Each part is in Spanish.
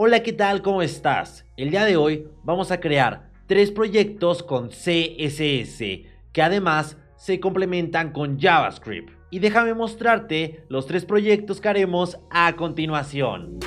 Hola, ¿qué tal? ¿Cómo estás? El día de hoy vamos a crear tres proyectos con CSS que además se complementan con JavaScript. Y déjame mostrarte los tres proyectos que haremos a continuación.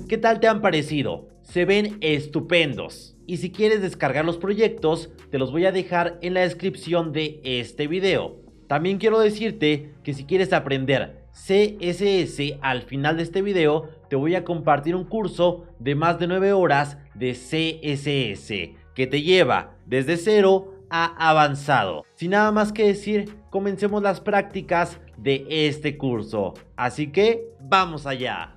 ¿Qué tal te han parecido? Se ven estupendos. Y si quieres descargar los proyectos, te los voy a dejar en la descripción de este video. También quiero decirte que si quieres aprender CSS al final de este video, te voy a compartir un curso de más de 9 horas de CSS que te lleva desde cero a avanzado. Sin nada más que decir, comencemos las prácticas de este curso. Así que, ¡vamos allá!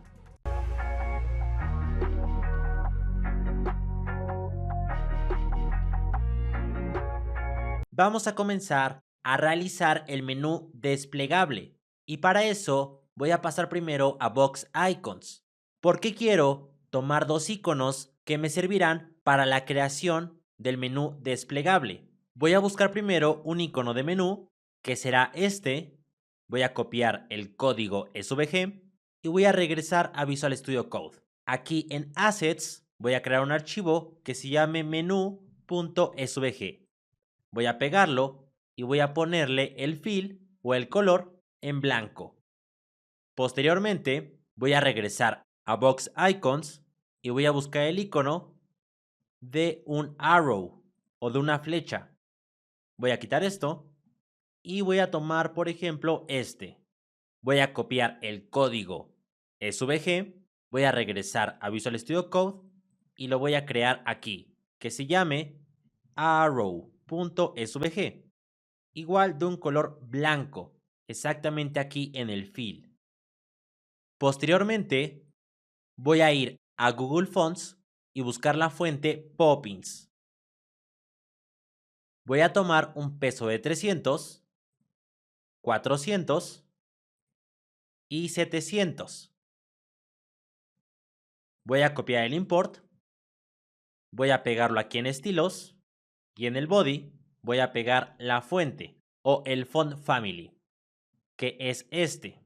Vamos a comenzar a realizar el menú desplegable y para eso voy a pasar primero a Box Icons porque quiero tomar dos iconos que me servirán para la creación del menú desplegable. Voy a buscar primero un icono de menú que será este. Voy a copiar el código SVG y voy a regresar a Visual Studio Code. Aquí en Assets voy a crear un archivo que se llame menú.svg. Voy a pegarlo y voy a ponerle el fill o el color en blanco. Posteriormente voy a regresar a Box Icons y voy a buscar el icono de un arrow o de una flecha. Voy a quitar esto y voy a tomar, por ejemplo, este. Voy a copiar el código SVG, voy a regresar a Visual Studio Code y lo voy a crear aquí, que se llame arrow.svg. Igual de un color blanco, exactamente aquí en el fill. Posteriormente, voy a ir a Google Fonts y buscar la fuente Poppins. Voy a tomar un peso de 300, 400 y 700. Voy a copiar el import, voy a pegarlo aquí en estilos y en el body voy a pegar la fuente o el font family, que es este.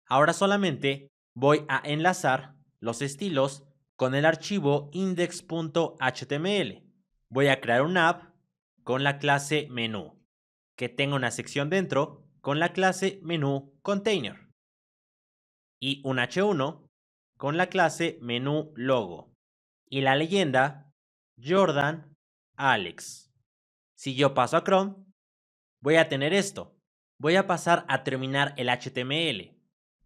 Ahora solamente voy a enlazar los estilos con el archivo index.html. Voy a crear un app con la clase menú, que tenga una sección dentro con la clase menú container. Y un h1 con la clase menú logo. Y la leyenda Jordan Alex. Si yo paso a Chrome, voy a tener esto. Voy a pasar a terminar el HTML.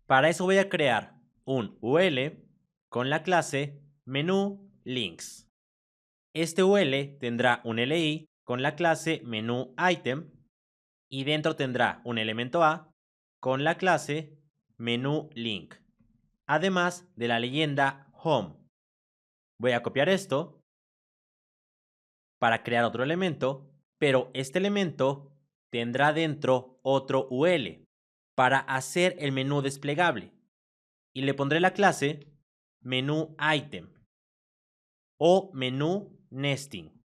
Para eso voy a crear un UL con la clase menú links. Este UL tendrá un LI con la clase menú item y dentro tendrá un elemento A con la clase menú link, además de la leyenda home. Voy a copiar esto para crear otro elemento, pero este elemento tendrá dentro otro UL para hacer el menú desplegable y le pondré la clase menú item o menú nesting.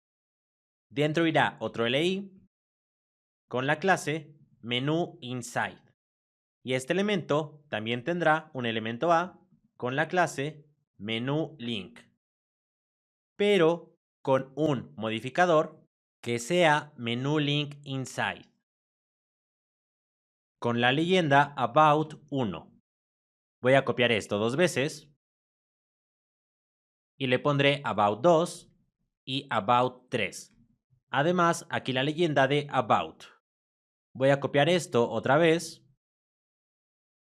Dentro irá otro LI con la clase menú inside y este elemento también tendrá un elemento A con la clase menú link, pero con un modificador que sea menú link inside con la leyenda about 1. Voy a copiar esto dos veces y le pondré about 2 y about 3. Además, aquí la leyenda de about. Voy a copiar esto otra vez,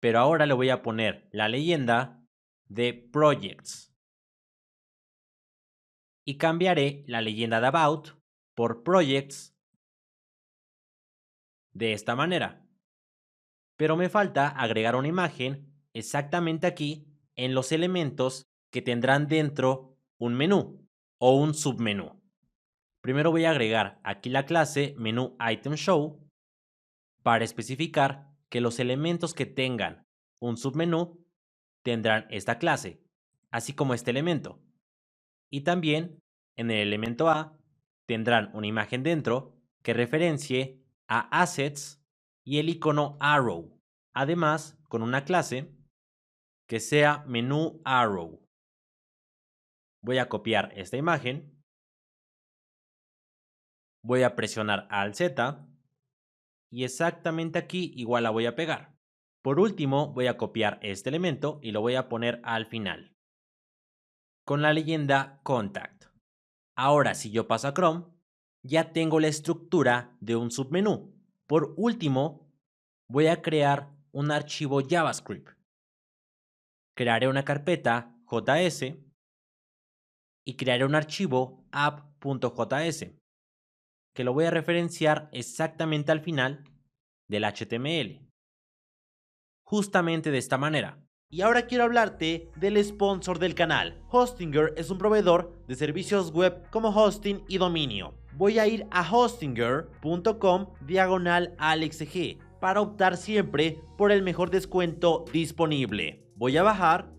pero ahora le voy a poner la leyenda de projects. Y cambiaré la leyenda de about por projects de esta manera. Pero me falta agregar una imagen exactamente aquí en los elementos que tendrán dentro un menú o un submenú. Primero voy a agregar aquí la clase menú item show para especificar que los elementos que tengan un submenú, tendrán esta clase, así como este elemento. Y también en el elemento A tendrán una imagen dentro que referencie a assets y el icono arrow, además con una clase que sea menú arrow. Voy a copiar esta imagen, voy a presionar Alt Z y exactamente aquí igual la voy a pegar. Por último, voy a copiar este elemento y lo voy a poner al final, con la leyenda Contact. Ahora, si yo paso a Chrome, ya tengo la estructura de un submenú. Por último, voy a crear un archivo JavaScript. Crearé una carpeta JS y crearé un archivo app.js, que lo voy a referenciar exactamente al final del HTML. Justamente de esta manera. Y ahora quiero hablarte del sponsor del canal. Hostinger es un proveedor de servicios web como hosting y dominio. Voy a ir a hostinger.com/AlexG para optar siempre por el mejor descuento disponible. Voy a bajar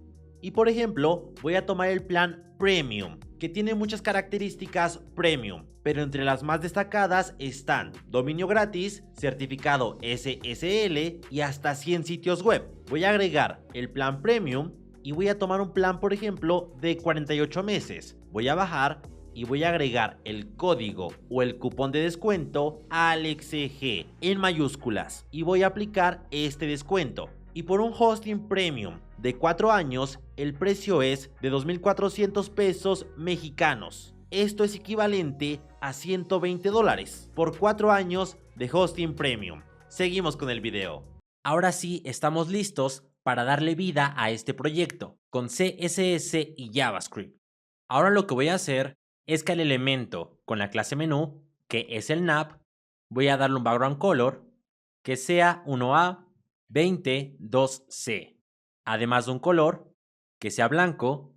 y, por ejemplo, voy a tomar el plan Premium, que tiene muchas características premium, pero entre las más destacadas están dominio gratis, certificado SSL y hasta 100 sitios web. Voy a agregar el plan premium y voy a tomar un plan, por ejemplo, de 48 meses. Voy a bajar y voy a agregar el código o el cupón de descuento AlexG en mayúsculas y voy a aplicar este descuento. Y por un hosting premium de 4 años, el precio es de 2,400 pesos mexicanos. Esto es equivalente a $120 por 4 años de hosting premium. Seguimos con el video. Ahora sí, estamos listos para darle vida a este proyecto con CSS y JavaScript. Ahora lo que voy a hacer es que al elemento con la clase menú, que es el nav, voy a darle un background color que sea 1A 22C, además de un color que sea blanco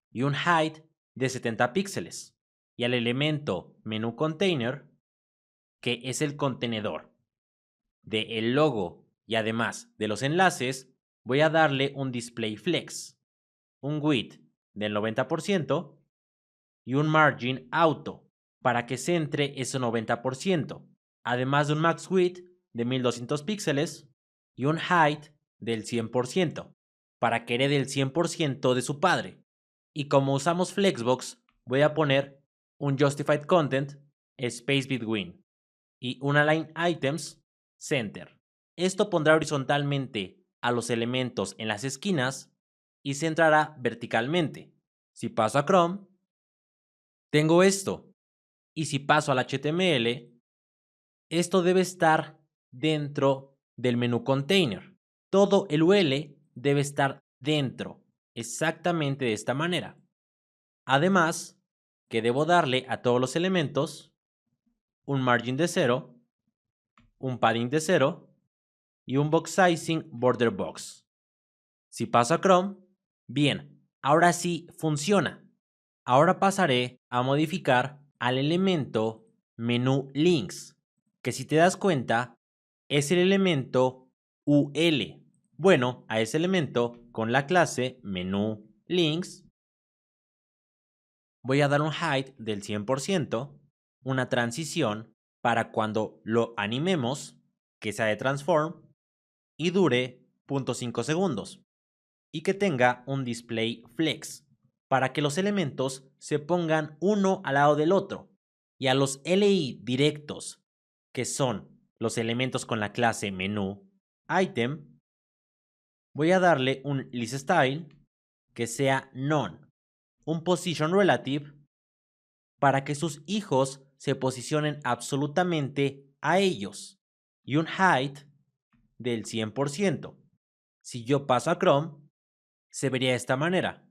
y un height de 70 píxeles. Y al elemento menú container, que es el contenedor del logo y además de los enlaces, voy a darle un display flex, un width del 90% y un margin auto para que centre ese 90%, además de un max width de 1200 píxeles y un height del 100% para que herede el 100% de su padre. Y como usamos Flexbox, voy a poner un Justified Content Space Between y un Align Items Center. Esto pondrá horizontalmente a los elementos en las esquinas y centrará verticalmente. Si paso a Chrome, tengo esto. Y si paso al HTML, esto debe estar dentro del menú container. Todo el UL debe estar dentro, exactamente de esta manera. Además, que debo darle a todos los elementos un margin de 0, un padding de 0 y un box sizing border box. Si paso a Chrome, bien, ahora sí funciona. Ahora pasaré a modificar al elemento menú links, que si te das cuenta es el elemento UL. Bueno, a ese elemento con la clase menú links voy a dar un height del 100%, una transición para cuando lo animemos, que sea de transform y dure 0.5 segundos y que tenga un display flex para que los elementos se pongan uno al lado del otro y a los LI directos, que son los elementos con la clase menú item, voy a darle un list style que sea none, un position relative para que sus hijos se posicionen absolutamente a ellos y un height del 100%. Si yo paso a Chrome, se vería de esta manera.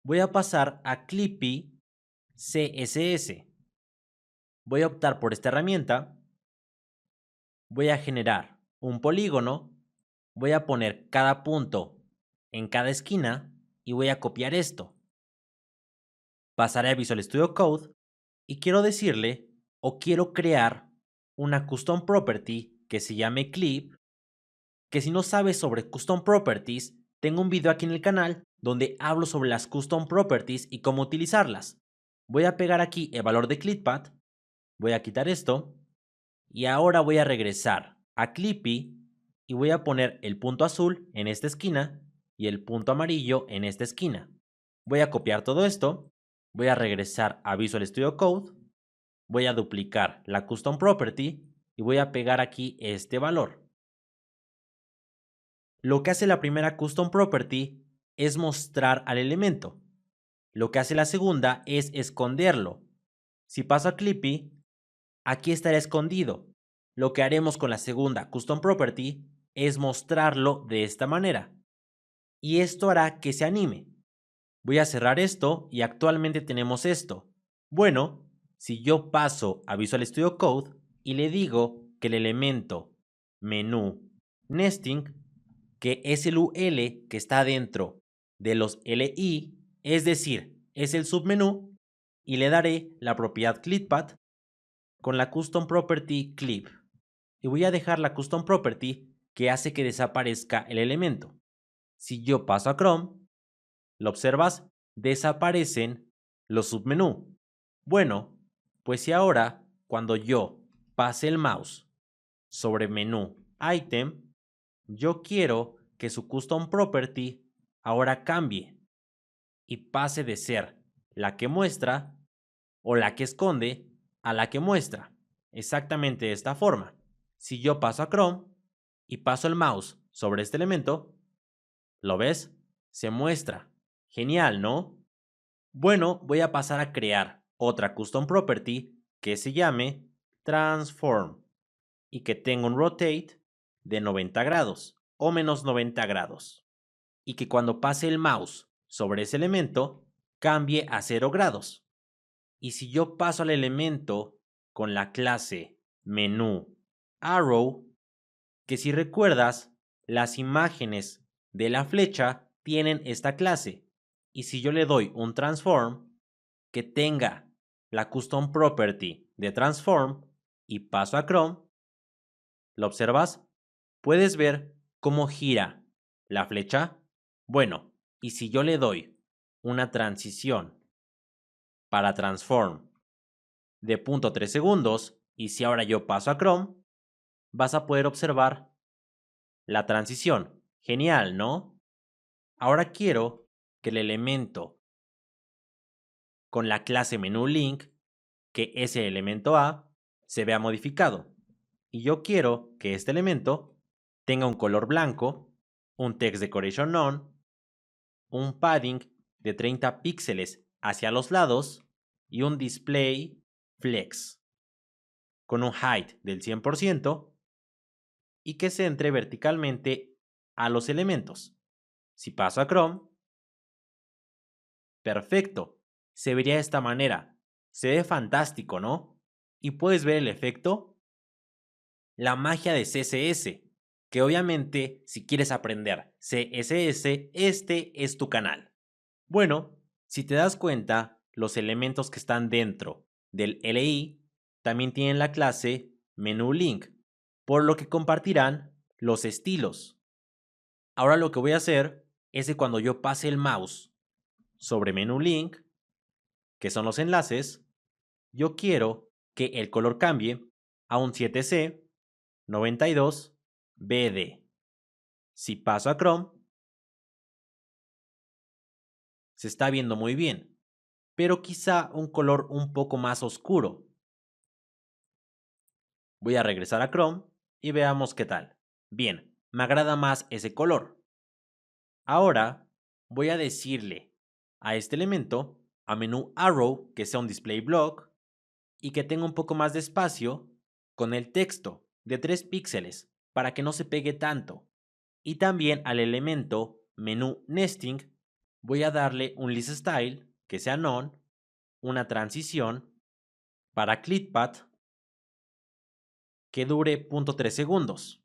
Voy a pasar a Clippy CSS. Voy a optar por esta herramienta. Voy a generar un polígono. Voy a poner cada punto en cada esquina y voy a copiar esto. Pasaré a Visual Studio Code y quiero decirle o quiero crear una custom property que se llame clip que si no sabes sobre Custom Properties, tengo un video aquí en el canal donde hablo sobre las Custom Properties y cómo utilizarlas. Voy a pegar aquí el valor de ClipPad, voy a quitar esto y ahora voy a regresar a Clippy y voy a poner el punto azul en esta esquina y el punto amarillo en esta esquina. Voy a copiar todo esto, voy a regresar a Visual Studio Code, voy a duplicar la Custom Property y voy a pegar aquí este valor. Lo que hace la primera Custom Property es mostrar al elemento. Lo que hace la segunda es esconderlo. Si paso a Clippy, aquí estará escondido. Lo que haremos con la segunda Custom Property es mostrarlo de esta manera. Y esto hará que se anime. Voy a cerrar esto y actualmente tenemos esto. Bueno, si yo paso a Visual Studio Code y le digo que el elemento menú nesting, que es el UL que está dentro de los LI, es decir, es el submenú, y le daré la propiedad ClipPad con la Custom Property Clip. Y voy a dejar la Custom Property que hace que desaparezca el elemento. Si yo paso a Chrome, ¿lo observas? Desaparecen los submenú. Bueno, pues si ahora, cuando yo pase el mouse sobre menú Item, yo quiero que su Custom Property ahora cambie y pase de ser la que muestra o la que esconde a la que muestra. Exactamente de esta forma. Si yo paso a Chrome y paso el mouse sobre este elemento, ¿lo ves? Se muestra. Genial, ¿no? Bueno, voy a pasar a crear otra Custom Property que se llame Transform y que tenga un Rotate de 90 grados o menos 90 grados. Y que cuando pase el mouse sobre ese elemento, cambie a 0 grados. Y si yo paso al elemento con la clase menú arrow, que si recuerdas, las imágenes de la flecha tienen esta clase. Y si yo le doy un transform que tenga la custom property de transform y paso a Chrome, ¿lo observas? ¿Puedes ver cómo gira la flecha? Bueno, y si yo le doy una transición para transform de 0.3 segundos, y si ahora yo paso a Chrome, vas a poder observar la transición. Genial, ¿no? Ahora quiero que el elemento con la clase menú link, que es el elemento A, se vea modificado. Y yo quiero que este elemento tenga un color blanco, un text decoration none, un padding de 30 píxeles hacia los lados y un display flex con un height del 100% y que centre verticalmente a los elementos. Si paso a Chrome, perfecto, se vería de esta manera. Se ve fantástico, ¿no? Y puedes ver el efecto, la magia de CSS, que obviamente si quieres aprender CSS, este es tu canal. Bueno, si te das cuenta, los elementos que están dentro del LI también tienen la clase menúLink, por lo que compartirán los estilos. Ahora lo que voy a hacer es que cuando yo pase el mouse sobre menúLink, que son los enlaces, yo quiero que el color cambie a un 7C 92 BD. Si paso a Chrome, se está viendo muy bien, pero quizá un color un poco más oscuro. Voy a regresar a Chrome y veamos qué tal. Bien, me agrada más ese color. Ahora voy a decirle a este elemento, a menú arrow, que sea un display block y que tenga un poco más de espacio con el texto de 3 píxeles para que no se pegue tanto. Y también al elemento menú nesting voy a darle un list style que sea none, una transición para ClipPad que dure 0.3 segundos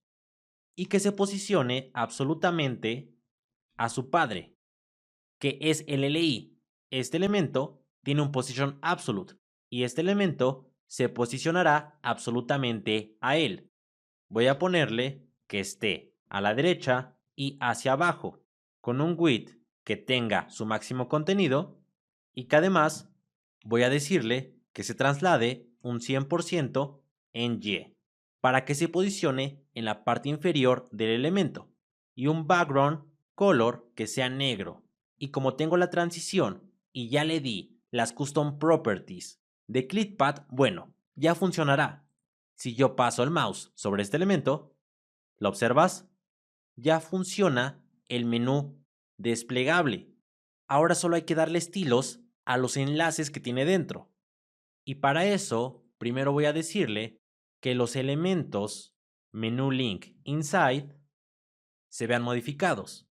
y que se posicione absolutamente a su padre, que es el LI. Este elemento tiene un position absolute y este elemento se posicionará absolutamente a él. Voy a ponerle que esté a la derecha y hacia abajo, con un width que tenga su máximo contenido y que además voy a decirle que se traslade un 100% en Y, para que se posicione en la parte inferior del elemento, y un background color que sea negro. Y como tengo la transición y ya le di las custom properties de ClickPad, bueno, ya funcionará. Si yo paso el mouse sobre este elemento, ¿lo observas? Ya funciona el menú desplegable. Ahora solo hay que darle estilos a los enlaces que tiene dentro. Y para eso, primero voy a decirle que los elementos menú link inside se vean modificados.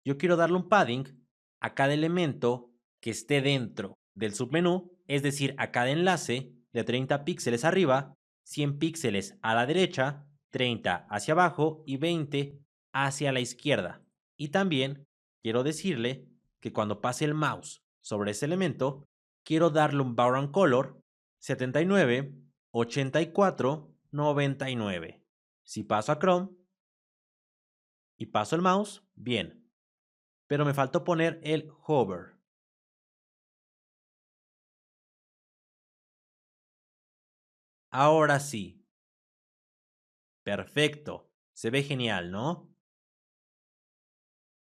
Yo quiero darle un padding a cada elemento que esté dentro del submenú, es decir, a cada enlace de 30 píxeles arriba, 100 píxeles a la derecha, 30 hacia abajo y 20 hacia la izquierda. Y también quiero decirle que cuando pase el mouse sobre ese elemento, quiero darle un background color 79, 84, 99. Si paso a Chrome y paso el mouse, bien. Pero me faltó poner el hover. Ahora sí. Perfecto. Se ve genial, ¿no?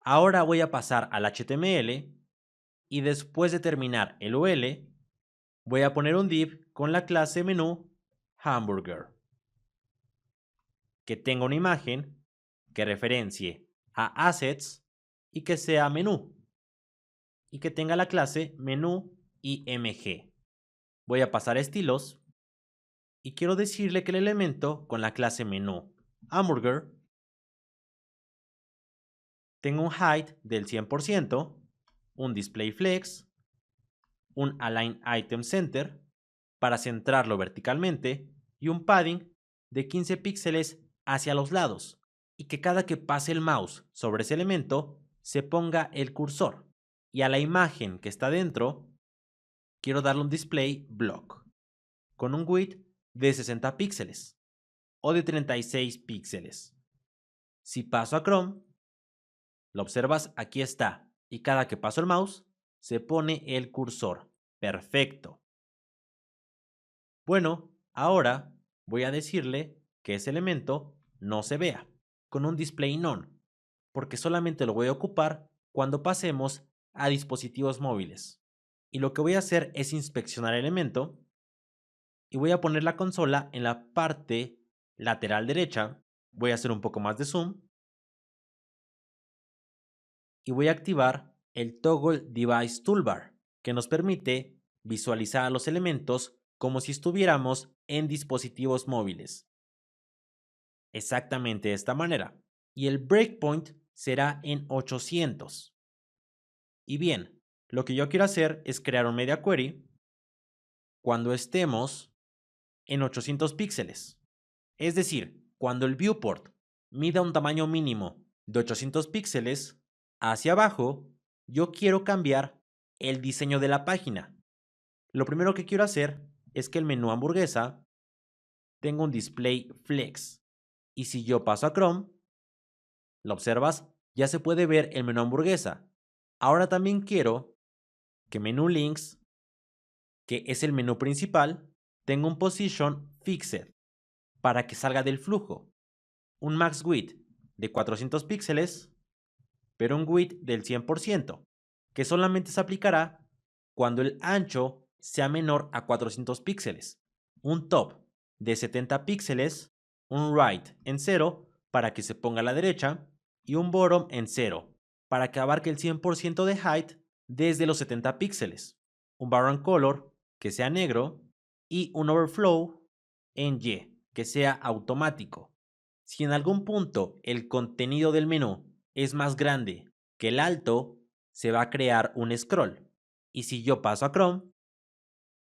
Ahora voy a pasar al HTML y después de terminar el UL, voy a poner un div con la clase menú hamburger, que tenga una imagen que referencie a assets y que sea menú, y que tenga la clase menú img. Voy a pasar a estilos y quiero decirle que el elemento con la clase menú hamburger tenga un height del 100%, un display flex, un align item center para centrarlo verticalmente y un padding de 15 píxeles hacia los lados, y que cada que pase el mouse sobre ese elemento se ponga el cursor, y a la imagen que está dentro quiero darle un display block con un width de 60 píxeles o de 36 píxeles. Si paso a Chrome, lo observas, aquí está, y cada que paso el mouse se pone el cursor. Perfecto. Bueno, ahora voy a decirle que ese elemento no se vea con un display none, porque solamente lo voy a ocupar cuando pasemos a dispositivos móviles. Y lo que voy a hacer es inspeccionar el elemento y voy a poner la consola en la parte lateral derecha. Voy a hacer un poco más de zoom y voy a activar el Toggle Device Toolbar, que nos permite visualizar a los elementos como si estuviéramos en dispositivos móviles. Exactamente de esta manera. Y el breakpoint será en 800. Y bien, lo que yo quiero hacer es crear un media query cuando estemos en 800 píxeles. Es decir, cuando el viewport mida un tamaño mínimo de 800 píxeles, hacia abajo, yo quiero cambiar el diseño de la página. Lo primero que quiero hacer es que el menú hamburguesa tenga un display flex. Y si yo paso a Chrome, ¿lo observas? Ya se puede ver el menú hamburguesa. Ahora también quiero que menú links, que es el menú principal, tenga un position fixed para que salga del flujo. Un max width de 400 píxeles, pero un width del 100%, que solamente se aplicará cuando el ancho sea menor a 400 píxeles. Un top de 70 píxeles, un right en 0 para que se ponga a la derecha y un bottom en 0 para que abarque el 100% de height desde los 70 píxeles. Un background color que sea negro y un overflow en Y que sea automático. Si en algún punto el contenido del menú es más grande que el alto, se va a crear un scroll. Y si yo paso a Chrome,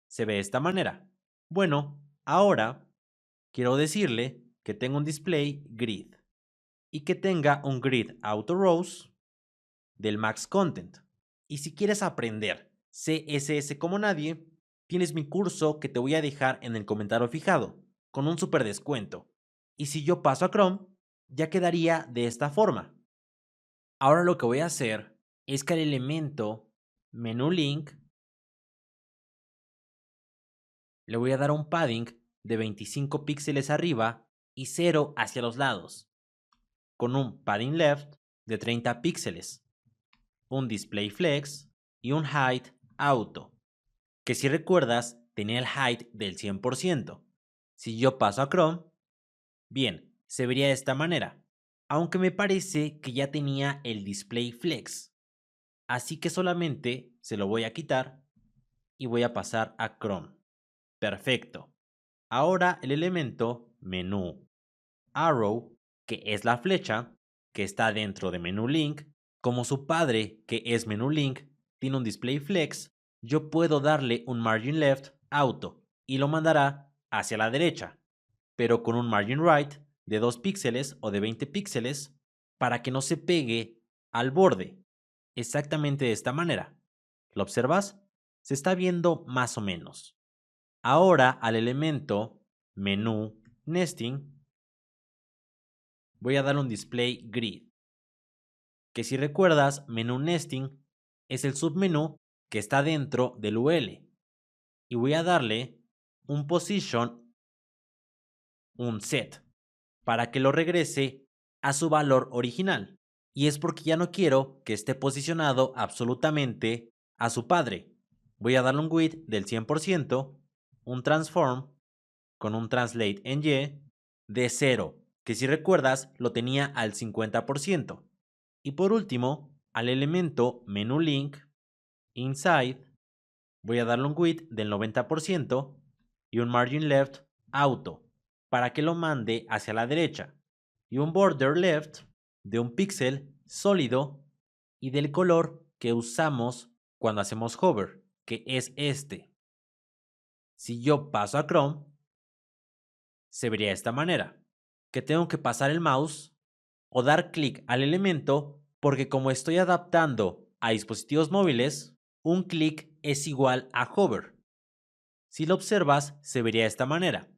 se ve de esta manera. Bueno, ahora quiero decirle que tenga un display grid y que tenga un grid auto rows del max content. Y si quieres aprender CSS como nadie, tienes mi curso que te voy a dejar en el comentario fijado con un super descuento. Y si yo paso a Chrome, ya quedaría de esta forma. Ahora lo que voy a hacer es que al elemento menú link le voy a dar un padding de 25 píxeles arriba y 0 hacia los lados, con un padding left de 30 píxeles, un display flex y un height auto, que si recuerdas tenía el height del 100%. Si yo paso a Chrome, bien, se vería de esta manera, aunque me parece que ya tenía el display flex, así que solamente se lo voy a quitar y voy a pasar a Chrome. Perfecto. Ahora el elemento menú arrow, que es la flecha que está dentro de menú link, como su padre, que es menú link, tiene un display flex, yo puedo darle un margin left auto y lo mandará hacia la derecha, pero con un margin right de 2 píxeles o de 20 píxeles para que no se pegue al borde. Exactamente de esta manera. ¿Lo observas? Se está viendo más o menos. Ahora al elemento menú nesting voy a dar un display grid, que si recuerdas, menú nesting es el submenú que está dentro del UL. Y voy a darle un position, un set, para que lo regrese a su valor original. Y es porque ya no quiero que esté posicionado absolutamente a su padre. Voy a darle un width del 100%, un transform con un translate en Y de 0, que si recuerdas lo tenía al 50%. Y por último, al elemento menú link inside voy a darle un width del 90% y un margin left auto para que lo mande hacia la derecha y un border left de un píxel sólido y del color que usamos cuando hacemos hover, que es este. Si yo paso a Chrome, se vería de esta manera, que tengo que pasar el mouse o dar clic al elemento porque como estoy adaptando a dispositivos móviles, un clic es igual a hover. Si lo observas, se vería de esta manera.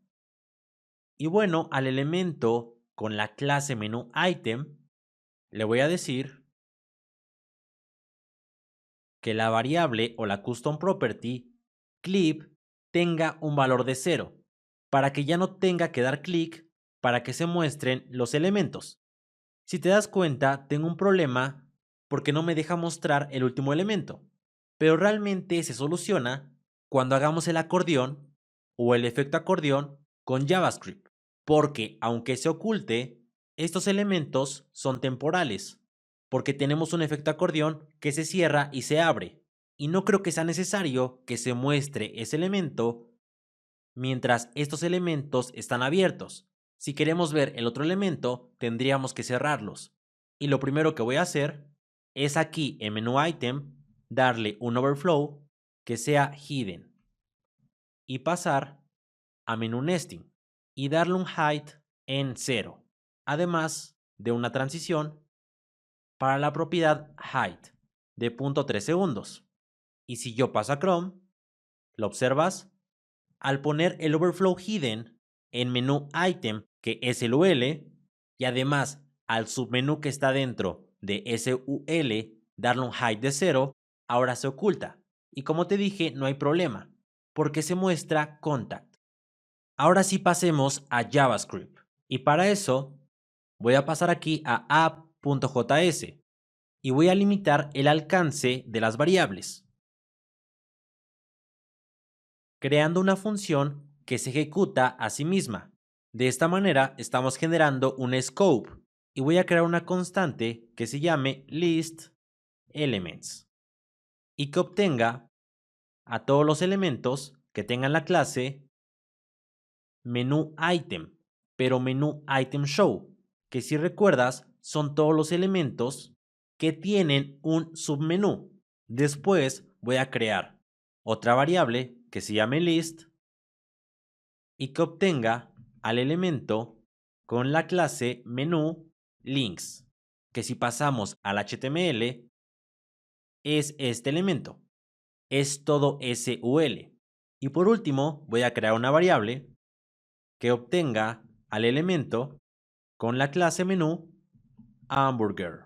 Y bueno, al elemento con la clase menú item, le voy a decir que la variable o la custom property clip tenga un valor de 0, para que ya no tenga que dar clic para que se muestren los elementos. Si te das cuenta, tengo un problema porque no me deja mostrar el último elemento, pero realmente se soluciona cuando hagamos el acordeón o el efecto acordeón con JavaScript, porque aunque se oculte, estos elementos son temporales, porque tenemos un efecto acordeón que se cierra y se abre, y no creo que sea necesario que se muestre ese elemento mientras estos elementos están abiertos. Si queremos ver el otro elemento, tendríamos que cerrarlos. Y lo primero que voy a hacer es aquí en menú item darle un overflow que sea hidden y pasar a menú nesting y darle un height en 0, además de una transición para la propiedad height de 0.3 segundos. Y si yo paso a Chrome, ¿lo observas? Al poner el overflow hidden en menú item, que es el UL, y además al submenú que está dentro de ese UL, darle un height de 0, ahora se oculta. Y como te dije, no hay problema, porque se muestra contact. Ahora sí pasemos a JavaScript. Y para eso, voy a pasar aquí a app.js y voy a limitar el alcance de las variables, creando una función que se ejecuta a sí misma. De esta manera estamos generando un scope y voy a crear una constante que se llame listElements y que obtenga a todos los elementos que tengan la clase menú item, pero menú item show, que si recuerdas son todos los elementos que tienen un submenú. Después voy a crear otra variable que se llame list y que obtenga al elemento con la clase menú links, que si pasamos al HTML es este elemento, es todo SUL. Y por último voy a crear una variable que obtenga al elemento con la clase menú hamburger.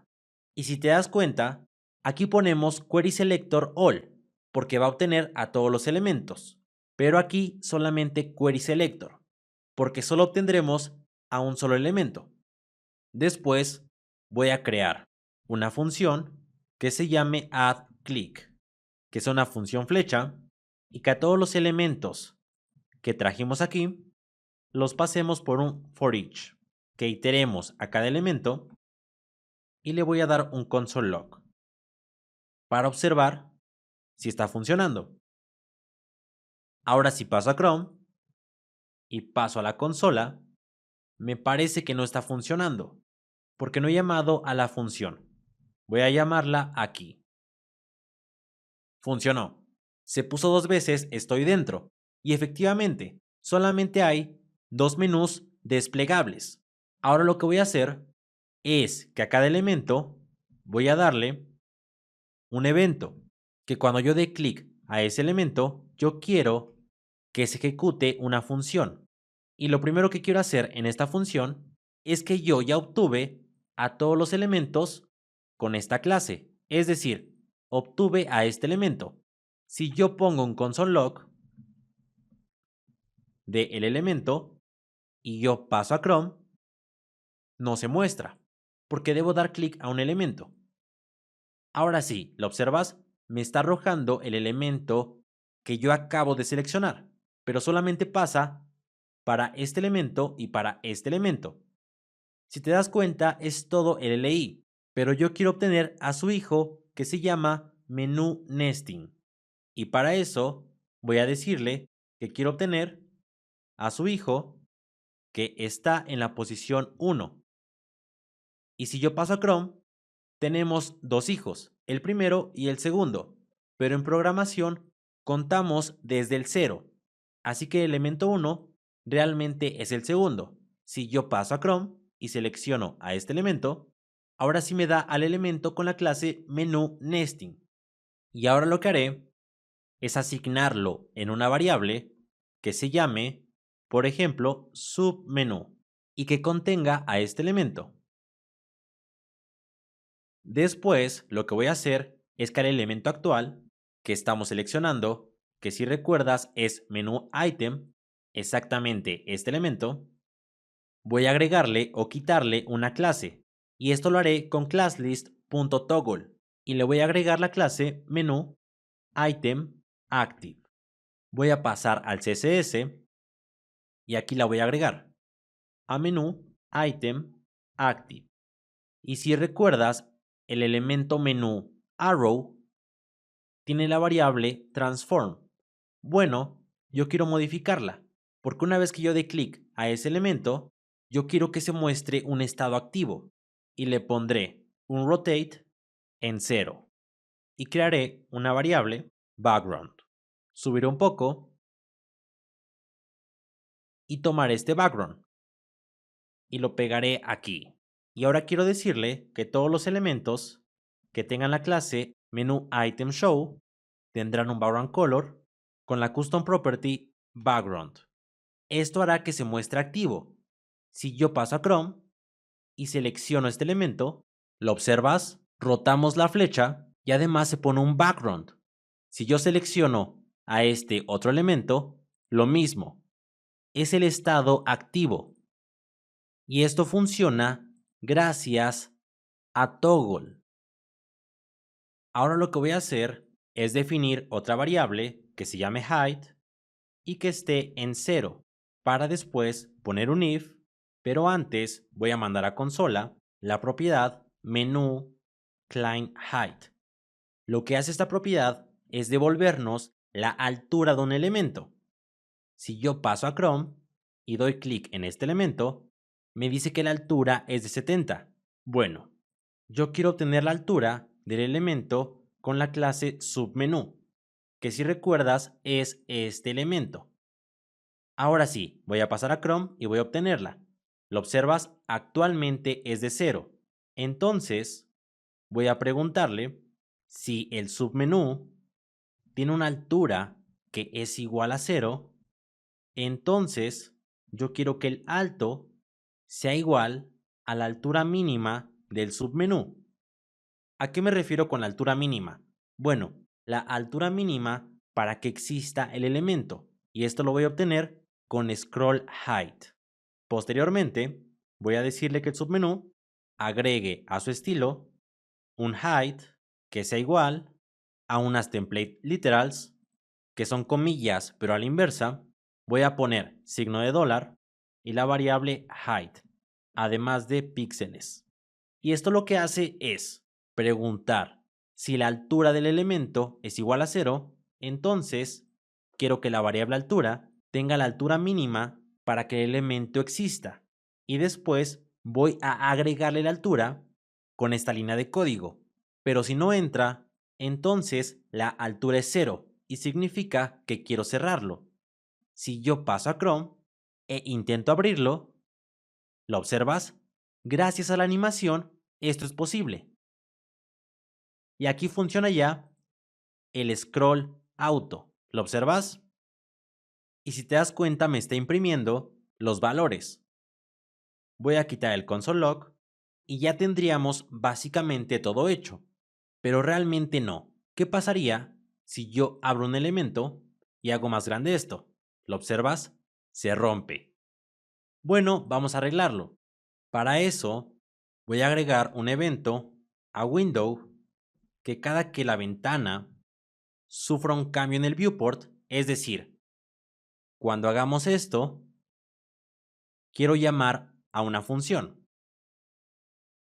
Y si te das cuenta, aquí ponemos query selector all, porque va a obtener a todos los elementos. Pero aquí solamente query selector, porque solo obtendremos a un solo elemento. Después voy a crear una función que se llame addClick, que es una función flecha, y que a todos los elementos que trajimos aquí los pasemos por un for each, que iteremos a cada elemento y le voy a dar un console log para observar si está funcionando. Ahora si paso a Chrome y paso a la consola, me parece que no está funcionando porque no he llamado a la función. Voy a llamarla aquí. Funcionó. Se puso 2 veces estoy dentro y efectivamente solamente hay 2 menús desplegables. Ahora lo que voy a hacer es que a cada elemento voy a darle un evento, que cuando yo dé clic a ese elemento, yo quiero que se ejecute una función. Y lo primero que quiero hacer en esta función es que yo ya obtuve a todos los elementos con esta clase. Es decir, obtuve a este elemento. Si yo pongo un console log del elemento y yo paso a Chrome, no se muestra, porque debo dar clic a un elemento. Ahora sí, ¿lo observas? Me está arrojando el elemento que yo acabo de seleccionar, pero solamente pasa para este elemento y para este elemento. Si te das cuenta, es todo el LI, pero yo quiero obtener a su hijo que se llama menú nesting. Y para eso voy a decirle que quiero obtener a su hijo que está en la posición 1. Y si yo paso a Chrome, tenemos 2 hijos, el primero y el segundo, pero en programación contamos desde el 0. Así que el elemento 1 realmente es el segundo. Si yo paso a Chrome y selecciono a este elemento, ahora sí me da al elemento con la clase menú nesting. Y ahora lo que haré es asignarlo en una variable que se llame, por ejemplo, submenú y que contenga a este elemento. Después, lo que voy a hacer es que al elemento actual que estamos seleccionando, que si recuerdas es menú item, exactamente este elemento, voy a agregarle o quitarle una clase. Y esto lo haré con classlist.toggle. Y le voy a agregar la clase menú item active. Voy a pasar al CSS y aquí la voy a agregar a menú item active. Y si recuerdas, el elemento menú arrow tiene la variable transform. Bueno, yo quiero modificarla, porque una vez que yo dé clic a ese elemento, yo quiero que se muestre un estado activo y le pondré un rotate en 0 y crearé una variable background. Subiré un poco y tomaré este background y lo pegaré aquí. Y ahora quiero decirle que todos los elementos que tengan la clase menú item show tendrán un background color con la custom property background. Esto hará que se muestre activo. Si yo paso a Chrome y selecciono este elemento, ¿lo observas? Rotamos la flecha y además se pone un background. Si yo selecciono a este otro elemento, lo mismo. Es el estado activo. Y esto funciona gracias a Toggle. Ahora lo que voy a hacer es definir otra variable que se llame height y que esté en 0 para después poner un if, pero antes voy a mandar a consola la propiedad menú climb height. Lo que hace esta propiedad es devolvernos la altura de un elemento. Si yo paso a Chrome y doy clic en este elemento, me dice que la altura es de 70. Bueno, yo quiero obtener la altura del elemento con la clase submenú, que si recuerdas es este elemento. Ahora sí, voy a pasar a Chrome y voy a obtenerla. ¿Lo observas? Actualmente es de 0. Entonces, voy a preguntarle si el submenú tiene una altura que es igual a 0. Entonces, yo quiero que el alto sea igual a la altura mínima del submenú. ¿A qué me refiero con la altura mínima? Bueno, la altura mínima para que exista el elemento, y esto lo voy a obtener con scroll height. Posteriormente, voy a decirle que el submenú agregue a su estilo un height que sea igual a unas template literals, que son comillas pero a la inversa. Voy a poner signo de dólar y la variable height, además de píxeles. Y esto lo que hace es preguntar si la altura del elemento es igual a 0, entonces quiero que la variable altura tenga la altura mínima para que el elemento exista. Y después voy a agregarle la altura con esta línea de código. Pero si no entra, entonces la altura es 0 y significa que quiero cerrarlo. Si yo paso a Chrome e intento abrirlo, ¿lo observas? Gracias a la animación, esto es posible. Y aquí funciona ya el scroll auto. ¿Lo observas? Y si te das cuenta, me está imprimiendo los valores. Voy a quitar el console log y ya tendríamos básicamente todo hecho. Pero realmente no. ¿Qué pasaría si yo abro un elemento y hago más grande esto? ¿Lo observas? Se rompe. Bueno, vamos a arreglarlo. Para eso, voy a agregar un evento a window que cada que la ventana sufra un cambio en el viewport, es decir, cuando hagamos esto, quiero llamar a una función.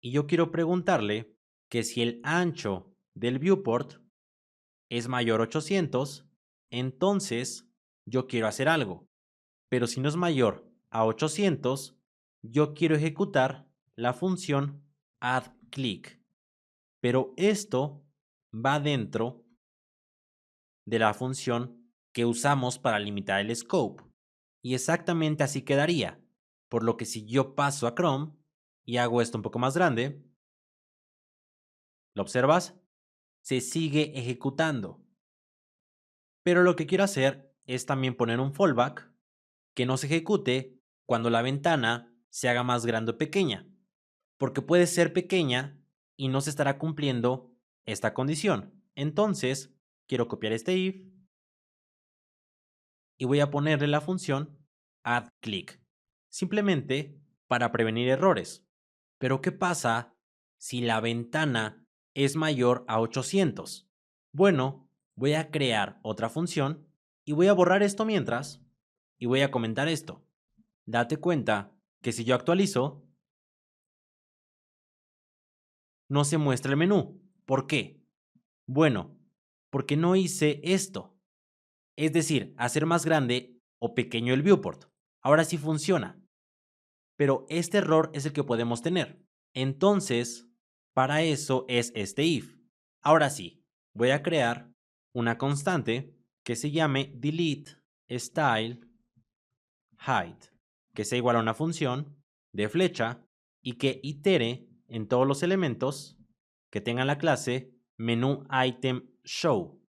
Y yo quiero preguntarle que si el ancho del viewport es mayor a 800, entonces yo quiero hacer algo. Pero si no es mayor a 800, yo quiero ejecutar la función addClick. Pero esto va dentro de la función que usamos para limitar el scope. Y exactamente así quedaría. Por lo que si yo paso a Chrome y hago esto un poco más grande, ¿lo observas? Se sigue ejecutando. Pero lo que quiero hacer es también poner un fallback que no se ejecute cuando la ventana se haga más grande o pequeña. Porque puede ser pequeña y no se estará cumpliendo esta condición. Entonces, quiero copiar este if y voy a ponerle la función addClick, simplemente para prevenir errores. Pero ¿qué pasa si la ventana es mayor a 800? Bueno, voy a crear otra función y voy a borrar esto mientras y voy a comentar esto. Date cuenta que si yo actualizo, no se muestra el menú. ¿Por qué? Bueno, porque no hice esto. Es decir, hacer más grande o pequeño el viewport. Ahora sí funciona. Pero este error es el que podemos tener. Entonces, para eso es este if. Ahora sí, voy a crear una constante que se llame delete style height, que sea igual a una función de flecha y que itere en todos los elementos que tengan la clase menú item show.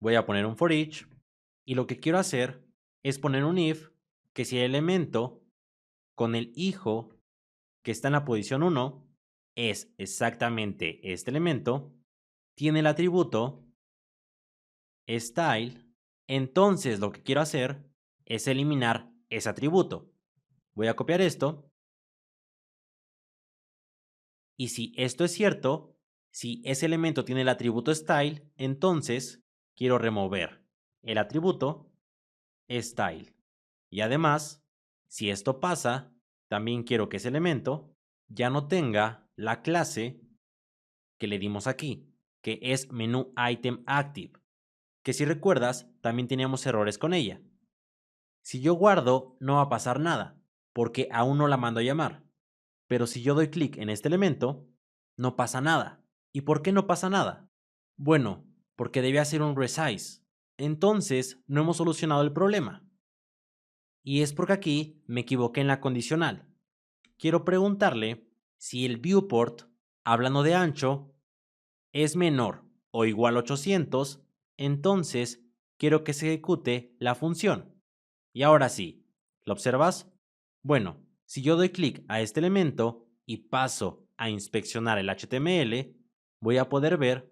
Voy a poner un for each y lo que quiero hacer es poner un if que si el elemento con el hijo que está en la posición 1 es exactamente este elemento, tiene el atributo style, entonces lo que quiero hacer es eliminar ese atributo. Voy a copiar esto y si esto es cierto, si ese elemento tiene el atributo style, entonces quiero remover el atributo style. Y además, si esto pasa, también quiero que ese elemento ya no tenga la clase que le dimos aquí, que es menú item active, que si recuerdas, también teníamos errores con ella. Si yo guardo, no va a pasar nada, porque aún no la mando a llamar. Pero si yo doy clic en este elemento, no pasa nada. ¿Y por qué no pasa nada? Bueno, porque debe hacer un resize. Entonces, no hemos solucionado el problema. Y es porque aquí me equivoqué en la condicional. Quiero preguntarle si el viewport, hablando de ancho, es menor o igual a 800, entonces quiero que se ejecute la función. Y ahora sí, ¿lo observas? Bueno, si yo doy clic a este elemento y paso a inspeccionar el HTML, voy a poder ver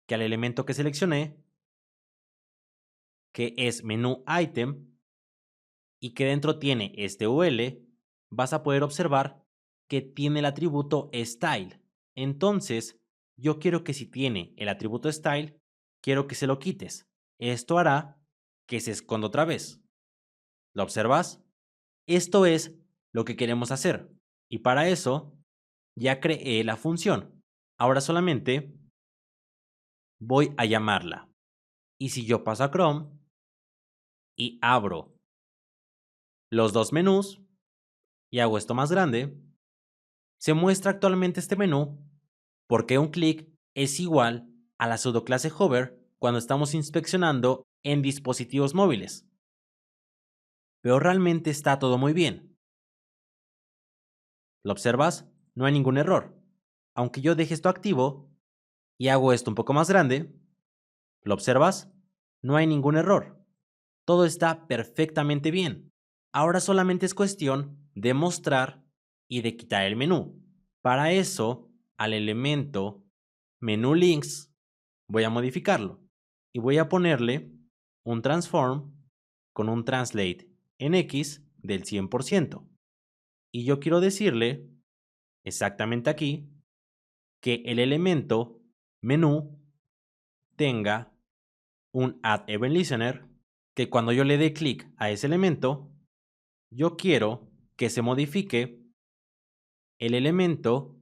que al elemento que seleccioné, que es menú item, y que dentro tiene este UL, vas a poder observar que tiene el atributo style. Entonces, yo quiero que si tiene el atributo style, quiero que se lo quites. Esto hará que se esconda otra vez. ¿Lo observas? Esto es lo que queremos hacer. Y para eso, ya creé la función. Ahora solamente voy a llamarla. Y si yo paso a Chrome y abro los dos menús y hago esto más grande, se muestra actualmente este menú porque un clic es igual a la pseudoclase hover cuando estamos inspeccionando en dispositivos móviles. Pero realmente está todo muy bien. ¿Lo observas? No hay ningún error. Aunque yo deje esto activo y hago esto un poco más grande, ¿lo observas? No hay ningún error. Todo está perfectamente bien. Ahora solamente es cuestión de mostrar y de quitar el menú. Para eso, al elemento menú links, voy a modificarlo y voy a ponerle un transform con un translate en X del 100%. Y yo quiero decirle exactamente aquí que el elemento menú tenga un add event listener, que cuando yo le dé clic a ese elemento, yo quiero que se modifique el elemento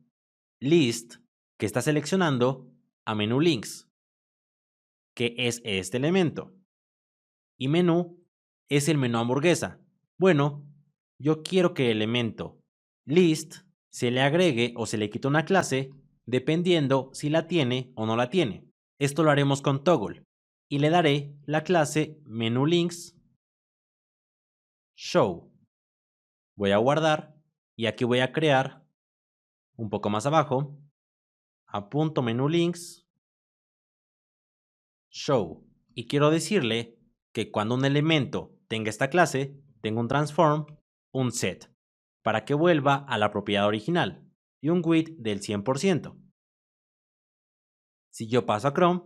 list que está seleccionando a menú links, que es este elemento. Y menú es el menú hamburguesa. Bueno, yo quiero que el elemento list se le agregue o se le quite una clase dependiendo si la tiene o no la tiene. Esto lo haremos con toggle y le daré la clase menú links show. Voy a guardar y aquí voy a crear un poco más abajo apunto menú links show y quiero decirle que cuando un elemento tenga esta clase, tengo un transform, un set, para que vuelva a la propiedad original y un width del 100%. Si yo paso a Chrome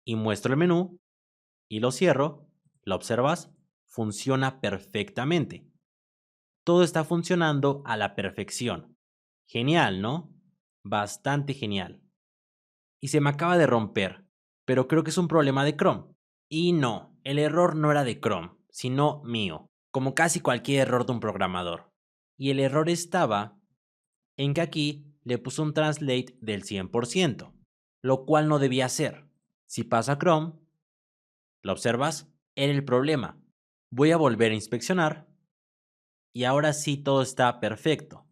y muestro el menú y lo cierro, ¿lo observas? Funciona perfectamente. Todo está funcionando a la perfección. Genial, ¿no? Bastante genial. Y se me acaba de romper, pero creo que es un problema de Chrome. Y no, el error no era de Chrome, sino mío, como casi cualquier error de un programador. Y el error estaba en que aquí le puso un translate del 100%, lo cual no debía ser. Si paso a Chrome, ¿lo observas? Era el problema. Voy a volver a inspeccionar y ahora sí todo está perfecto.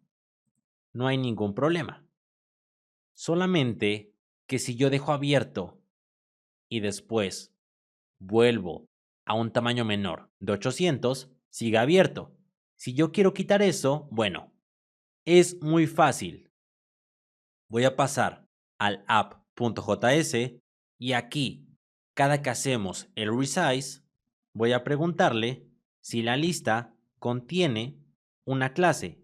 No hay ningún problema. Solamente que si yo dejo abierto y después vuelvo a un tamaño menor de 800, sigue abierto. Si yo quiero quitar eso, bueno, es muy fácil. Voy a pasar al app.js y aquí, cada que hacemos el resize, voy a preguntarle si la lista contiene una clase.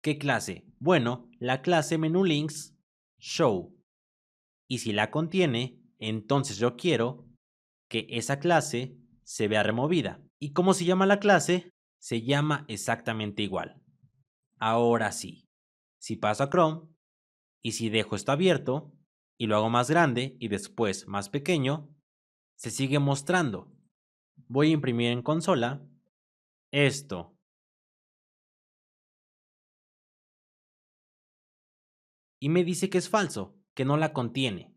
¿Qué clase? Bueno, la clase menúlinks show. Y si la contiene, entonces yo quiero que esa clase se vea removida. ¿Y cómo se llama la clase? Se llama exactamente igual. Ahora sí, si paso a Chrome y si dejo esto abierto y lo hago más grande y después más pequeño, se sigue mostrando. Voy a imprimir en consola esto. Y me dice que es falso, que no la contiene.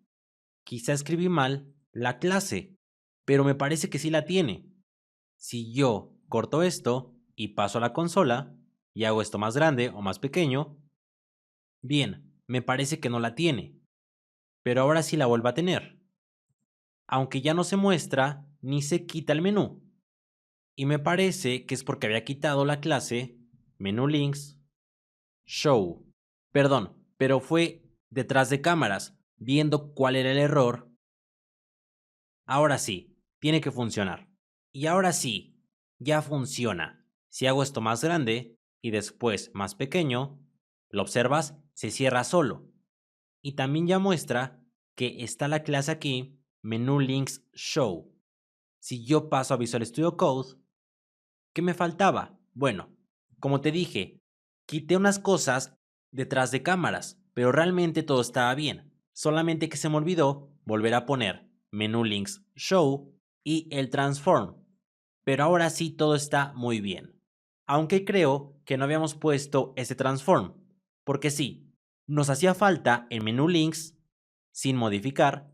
Quizá escribí mal la clase, pero me parece que sí la tiene. Si yo corto esto y paso a la consola y hago esto más grande o más pequeño, bien, me parece que no la tiene, pero ahora sí la vuelve a tener, aunque ya no se muestra ni se quita el menú. Y me parece que es porque había quitado la clase menú links show. Perdón, pero fue detrás de cámaras, viendo cuál era el error. Ahora sí, tiene que funcionar. Y ahora sí, ya funciona. Si hago esto más grande y después más pequeño, lo observas, se cierra solo. Y también ya muestra que está la clase aquí, menú links show. Si yo paso a Visual Studio Code, ¿qué me faltaba? Bueno, como te dije, quité unas cosas detrás de cámaras, pero realmente todo estaba bien. Solamente que se me olvidó volver a poner menú links show y el transform. Pero ahora sí todo está muy bien. Aunque creo que no habíamos puesto ese transform, porque sí, nos hacía falta el menú links sin modificar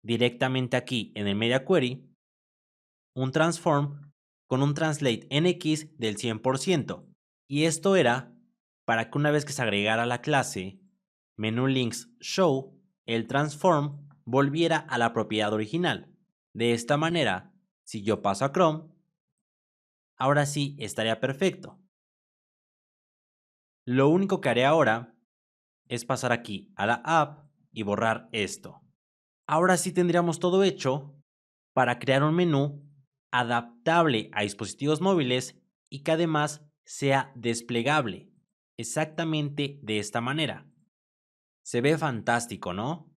directamente aquí en el media query un transform con un translate nx del 100%. Y esto era para que una vez que se agregara la clase menú links show, el transform volviera a la propiedad original. De esta manera, si yo paso a Chrome, ahora sí estaría perfecto. Lo único que haré ahora es pasar aquí a la app y borrar esto. Ahora sí tendríamos todo hecho para crear un menú adaptable a dispositivos móviles y que además sea desplegable exactamente de esta manera. Se ve fantástico, ¿no?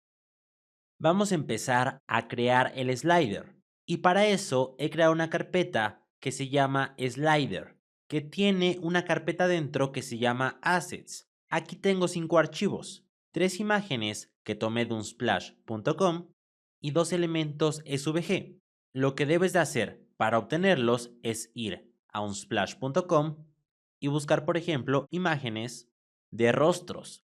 Vamos a empezar a crear el slider y para eso he creado una carpeta que se llama slider, que tiene una carpeta dentro que se llama assets. Aquí tengo 5 archivos, 3 imágenes que tomé de unsplash.com y 2 elementos SVG. Lo que debes de hacer para obtenerlos es ir a unsplash.com y buscar, por ejemplo, imágenes de rostros.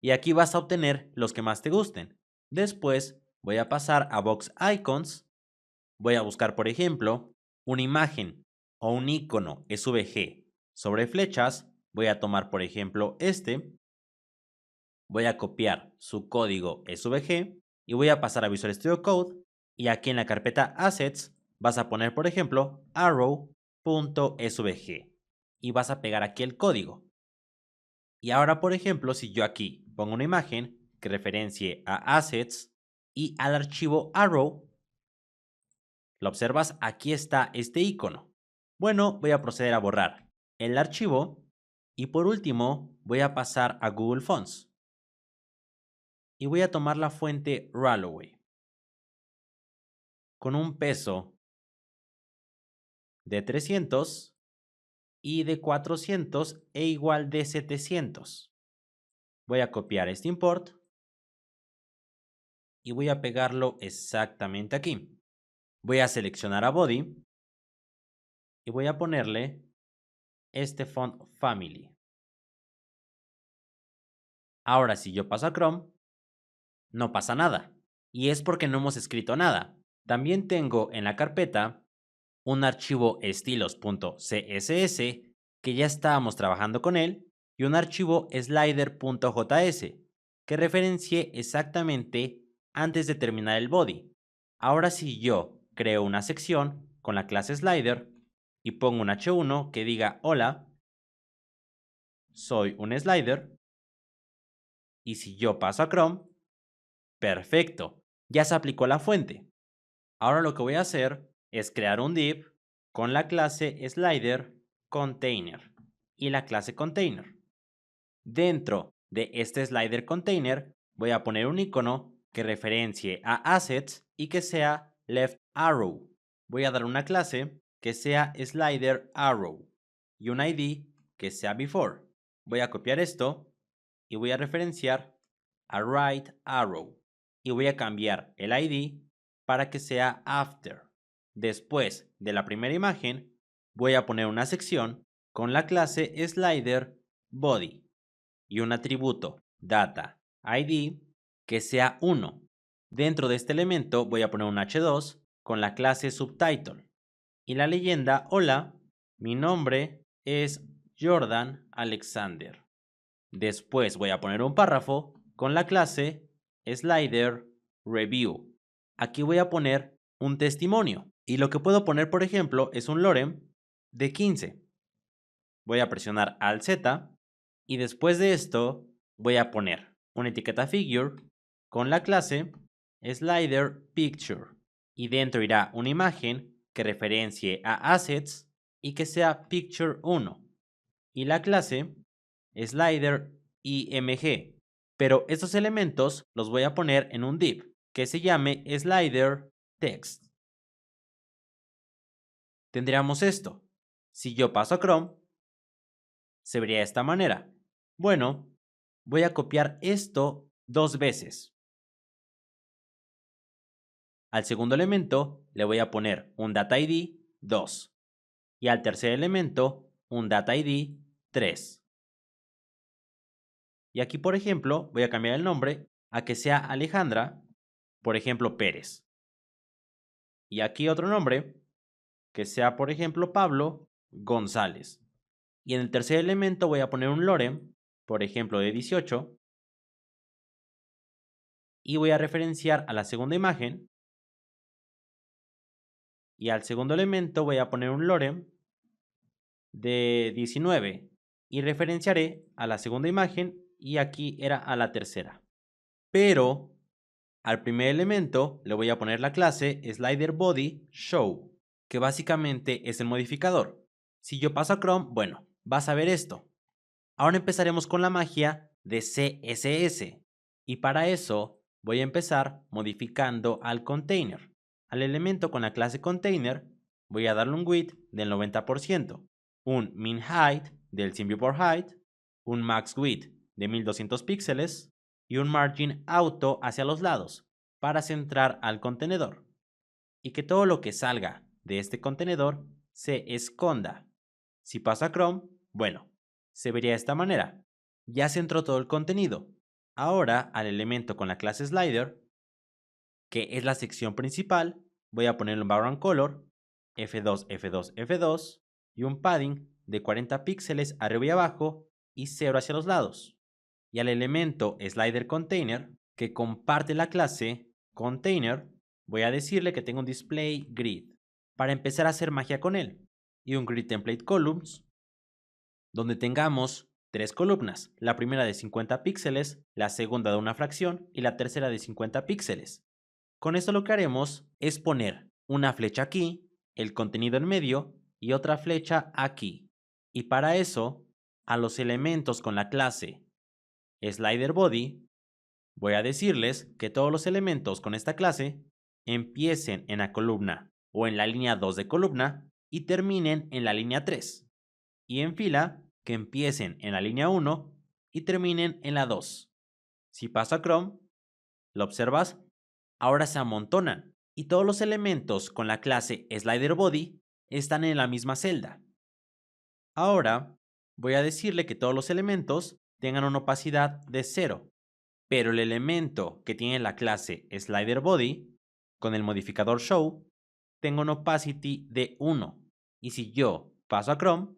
Y aquí vas a obtener los que más te gusten. Después voy a pasar a Box Icons. Voy a buscar, por ejemplo, una imagen o un icono SVG sobre flechas. Voy a tomar, por ejemplo, este. Voy a copiar su código SVG y voy a pasar a Visual Studio Code. Y aquí en la carpeta Assets vas a poner, por ejemplo, arrow.svg y vas a pegar aquí el código. Y ahora, por ejemplo, si yo aquí pongo una imagen que referencie a assets y al archivo arrow, lo observas, aquí está este icono. Bueno, voy a proceder a borrar el archivo y por último voy a pasar a Google Fonts y voy a tomar la fuente Ralloway con un peso de 300 y de 400 e igual de 700. Voy a copiar este import y voy a pegarlo exactamente aquí. Voy a seleccionar a Body y voy a ponerle este font Family. Ahora si yo paso a Chrome, no pasa nada. Y es porque no hemos escrito nada. También tengo en la carpeta un archivo estilos.css que ya estábamos trabajando con él y un archivo slider.js que referencié exactamente antes de terminar el body. Ahora si yo creo una sección con la clase slider y pongo un h1 que diga hola, soy un slider, y si yo paso a Chrome, perfecto, ya se aplicó la fuente. Ahora lo que voy a hacer es crear un div con la clase slider container y la clase container. Dentro de este slider container voy a poner un icono que referencie a assets y que sea left arrow. Voy a dar una clase que sea slider arrow y un ID que sea before. Voy a copiar esto y voy a referenciar a right arrow y voy a cambiar el ID para que sea after. Después de la primera imagen voy a poner una sección con la clase slider body y un atributo data ID que sea 1. Dentro de este elemento voy a poner un h2 con la clase subtitle y la leyenda hola, mi nombre es Jordan Alexander. Después voy a poner un párrafo con la clase slider review. Aquí voy a poner un testimonio y lo que puedo poner, por ejemplo, es un lorem de 15. Voy a presionar Alt Z y después de esto voy a poner una etiqueta figure con la clase slider picture y dentro irá una imagen que referencie a assets y que sea picture 1. y la clase slider img. Pero estos elementos los voy a poner en un div que se llame slider text. Tendríamos esto. Si yo paso a Chrome, se vería de esta manera. Bueno, voy a copiar esto 2 veces. Al segundo elemento le voy a poner un data-id 2 y al tercer elemento un data-id 3. Y aquí, por ejemplo, voy a cambiar el nombre a que sea Alejandra, por ejemplo, Pérez. Y aquí otro nombre que sea, por ejemplo, Pablo González. Y en el tercer elemento voy a poner un lorem, por ejemplo, de 18. Y voy a referenciar a la segunda imagen. Y al segundo elemento voy a poner un lorem de 19. Y referenciaré a la segunda imagen y aquí era a la tercera. Pero al primer elemento le voy a poner la clase sliderBodyShow, que básicamente es el modificador. Si yo paso a Chrome, bueno, vas a ver esto. Ahora empezaremos con la magia de CSS. Y para eso voy a empezar modificando al container. Al elemento con la clase container voy a darle un width del 90%, un min height del SymViewPort height, un max width de 1200 píxeles y un margin auto hacia los lados para centrar al contenedor y que todo lo que salga de este contenedor se esconda. Si paso a Chrome, bueno, se vería de esta manera. Ya se entró todo el contenido. Ahora al elemento con la clase slider, que es la sección principal, voy a ponerle un background color, F2, F2, F2 y un padding de 40 píxeles arriba y abajo y 0 hacia los lados. Y al elemento slider container, que comparte la clase container, voy a decirle que tengo un display grid para empezar a hacer magia con él y un grid template columns donde tengamos 3 columnas, la primera de 50 píxeles, la segunda de una fracción y la tercera de 50 píxeles. Con esto lo que haremos es poner una flecha aquí, el contenido en medio y otra flecha aquí. Y para eso, a los elementos con la clase sliderBody, voy a decirles que todos los elementos con esta clase empiecen en la columna o en la línea 2 de columna y terminen en la línea 3. Y en fila, que empiecen en la línea 1 y terminen en la 2. Si paso a Chrome, ¿lo observas? Ahora se amontonan y todos los elementos con la clase sliderBody están en la misma celda. Ahora voy a decirle que todos los elementos tengan una opacidad de 0, pero el elemento que tiene la clase sliderBody con el modificador show tenga una opacity de 1. Y si yo paso a Chrome,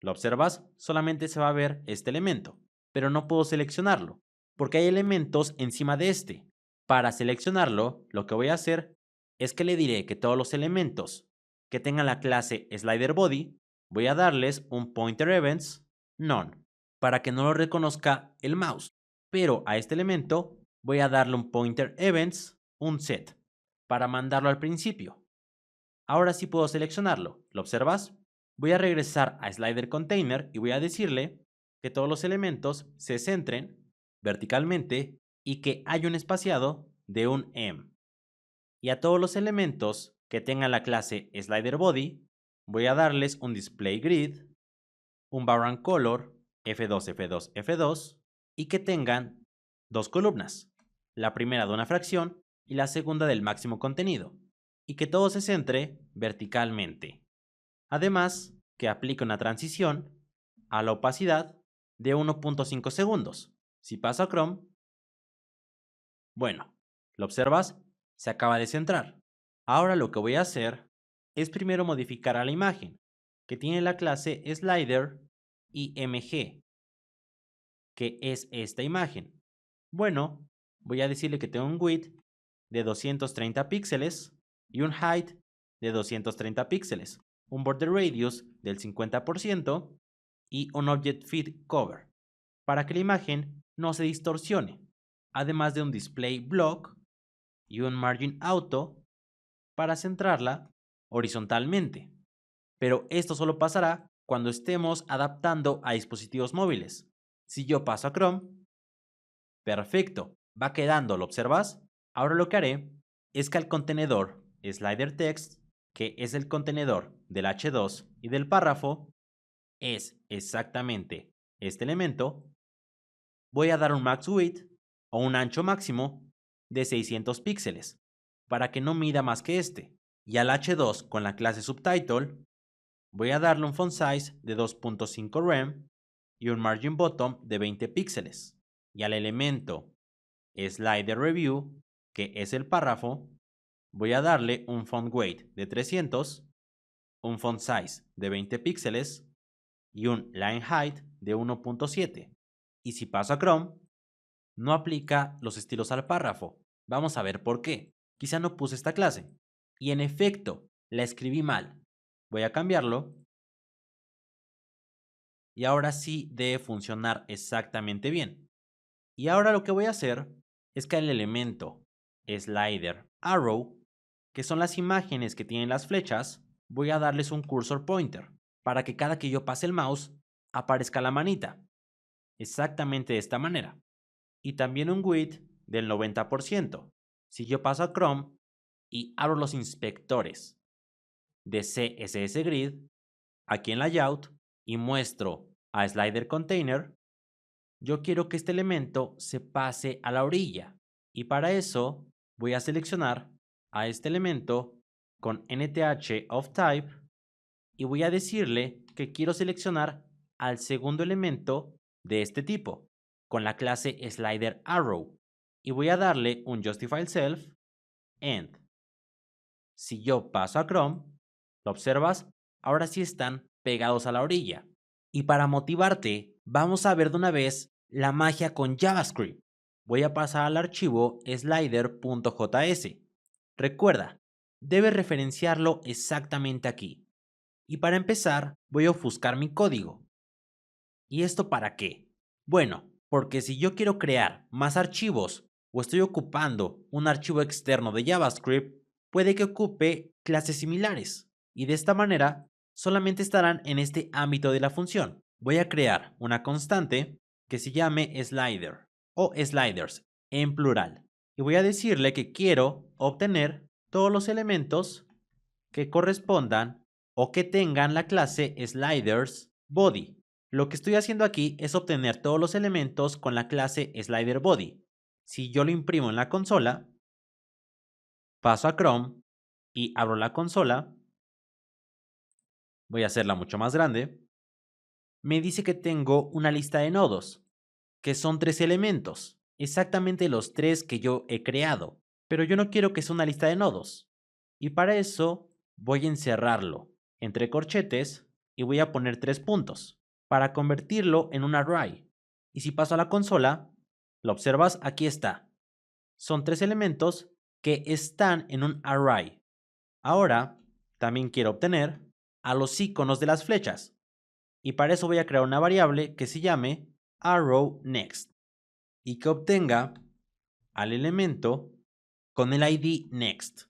¿lo observas? Solamente se va a ver este elemento, pero no puedo seleccionarlo, porque hay elementos encima de este. Para seleccionarlo, lo que voy a hacer es que le diré que todos los elementos que tengan la clase sliderBody, voy a darles un pointer events none, para que no lo reconozca el mouse. Pero a este elemento voy a darle un pointer events un set, para mandarlo al principio. Ahora sí puedo seleccionarlo, ¿lo observas? Voy a regresar a Slider Container y voy a decirle que todos los elementos se centren verticalmente y que hay un espaciado de un M. Y a todos los elementos que tengan la clase SliderBody, voy a darles un Display Grid, un Background Color, F2, F2, F2, y que tengan 2 columnas, la primera de una fracción y la segunda del máximo contenido, y que todo se centre verticalmente. Además, que aplique una transición a la opacidad de 1.5 segundos. Si paso a Chrome, bueno, ¿lo observas? Se acaba de centrar. Ahora lo que voy a hacer es primero modificar a la imagen, que tiene la clase slider img, que es esta imagen. Bueno, voy a decirle que tengo un width de 230 píxeles y un height de 230 píxeles, un border radius del 50% y un object feed cover, para que la imagen no se distorsione, además de un display block y un margin auto para centrarla horizontalmente. Pero esto solo pasará cuando estemos adaptando a dispositivos móviles. Si yo paso a Chrome, perfecto, va quedando, ¿lo observas? Ahora lo que haré es que al contenedor slider text, que es el contenedor del H2 y del párrafo, es exactamente este elemento, voy a dar un max width o un ancho máximo de 600 píxeles para que no mida más que este. Y al H2 con la clase subtitle voy a darle un font size de 2.5 rem y un margin bottom de 20 píxeles. Y al elemento slider review, que es el párrafo, voy a darle un font weight de 300, un font size de 20 píxeles y un line height de 1.7. Y si paso a Chrome, no aplica los estilos al párrafo. Vamos a ver por qué. Quizá no puse esta clase. Y en efecto, la escribí mal. Voy a cambiarlo. Y ahora sí debe funcionar exactamente bien. Y ahora lo que voy a hacer es que al elemento slider arrow, que son las imágenes que tienen las flechas, voy a darles un cursor pointer para que cada que yo pase el mouse aparezca la manita. Exactamente de esta manera. Y también un width del 90%. Si yo paso a Chrome y abro los inspectores de CSS Grid, aquí en Layout, y muestro a Slider Container, yo quiero que este elemento se pase a la orilla. Y para eso voy a seleccionar a este elemento con NTH of Type y voy a decirle que quiero seleccionar al segundo elemento de este tipo con la clase Slider Arrow y voy a darle un Justify Self End. Si yo paso a Chrome, ¿lo observas? Ahora sí están pegados a la orilla. Y para motivarte, vamos a ver de una vez la magia con JavaScript. Voy a pasar al archivo slider.js. Recuerda, debes referenciarlo exactamente aquí. Y para empezar, voy a ofuscar mi código. ¿Y esto para qué? Bueno, porque si yo quiero crear más archivos o estoy ocupando un archivo externo de JavaScript, puede que ocupe clases similares. Y de esta manera, solamente estarán en este ámbito de la función. Voy a crear una constante que se llame slider o sliders en plural. Y voy a decirle que quiero obtener todos los elementos que correspondan o que tengan la clase sliders body. Lo que estoy haciendo aquí es obtener todos los elementos con la clase slider body. Si yo lo imprimo en la consola, paso a Chrome y abro la consola, voy a hacerla mucho más grande, me dice que tengo una lista de nodos, que son 3 elementos, exactamente los 3 que yo he creado, pero yo no quiero que sea una lista de nodos. Y para eso voy a encerrarlo entre corchetes y voy a poner 3 puntos para convertirlo en un array. Y si paso a la consola, lo observas, aquí está. Son 3 elementos que están en un array. Ahora también quiero obtener a los iconos de las flechas. Y para eso voy a crear una variable que se llame arrowNext y que obtenga al elemento con el ID next.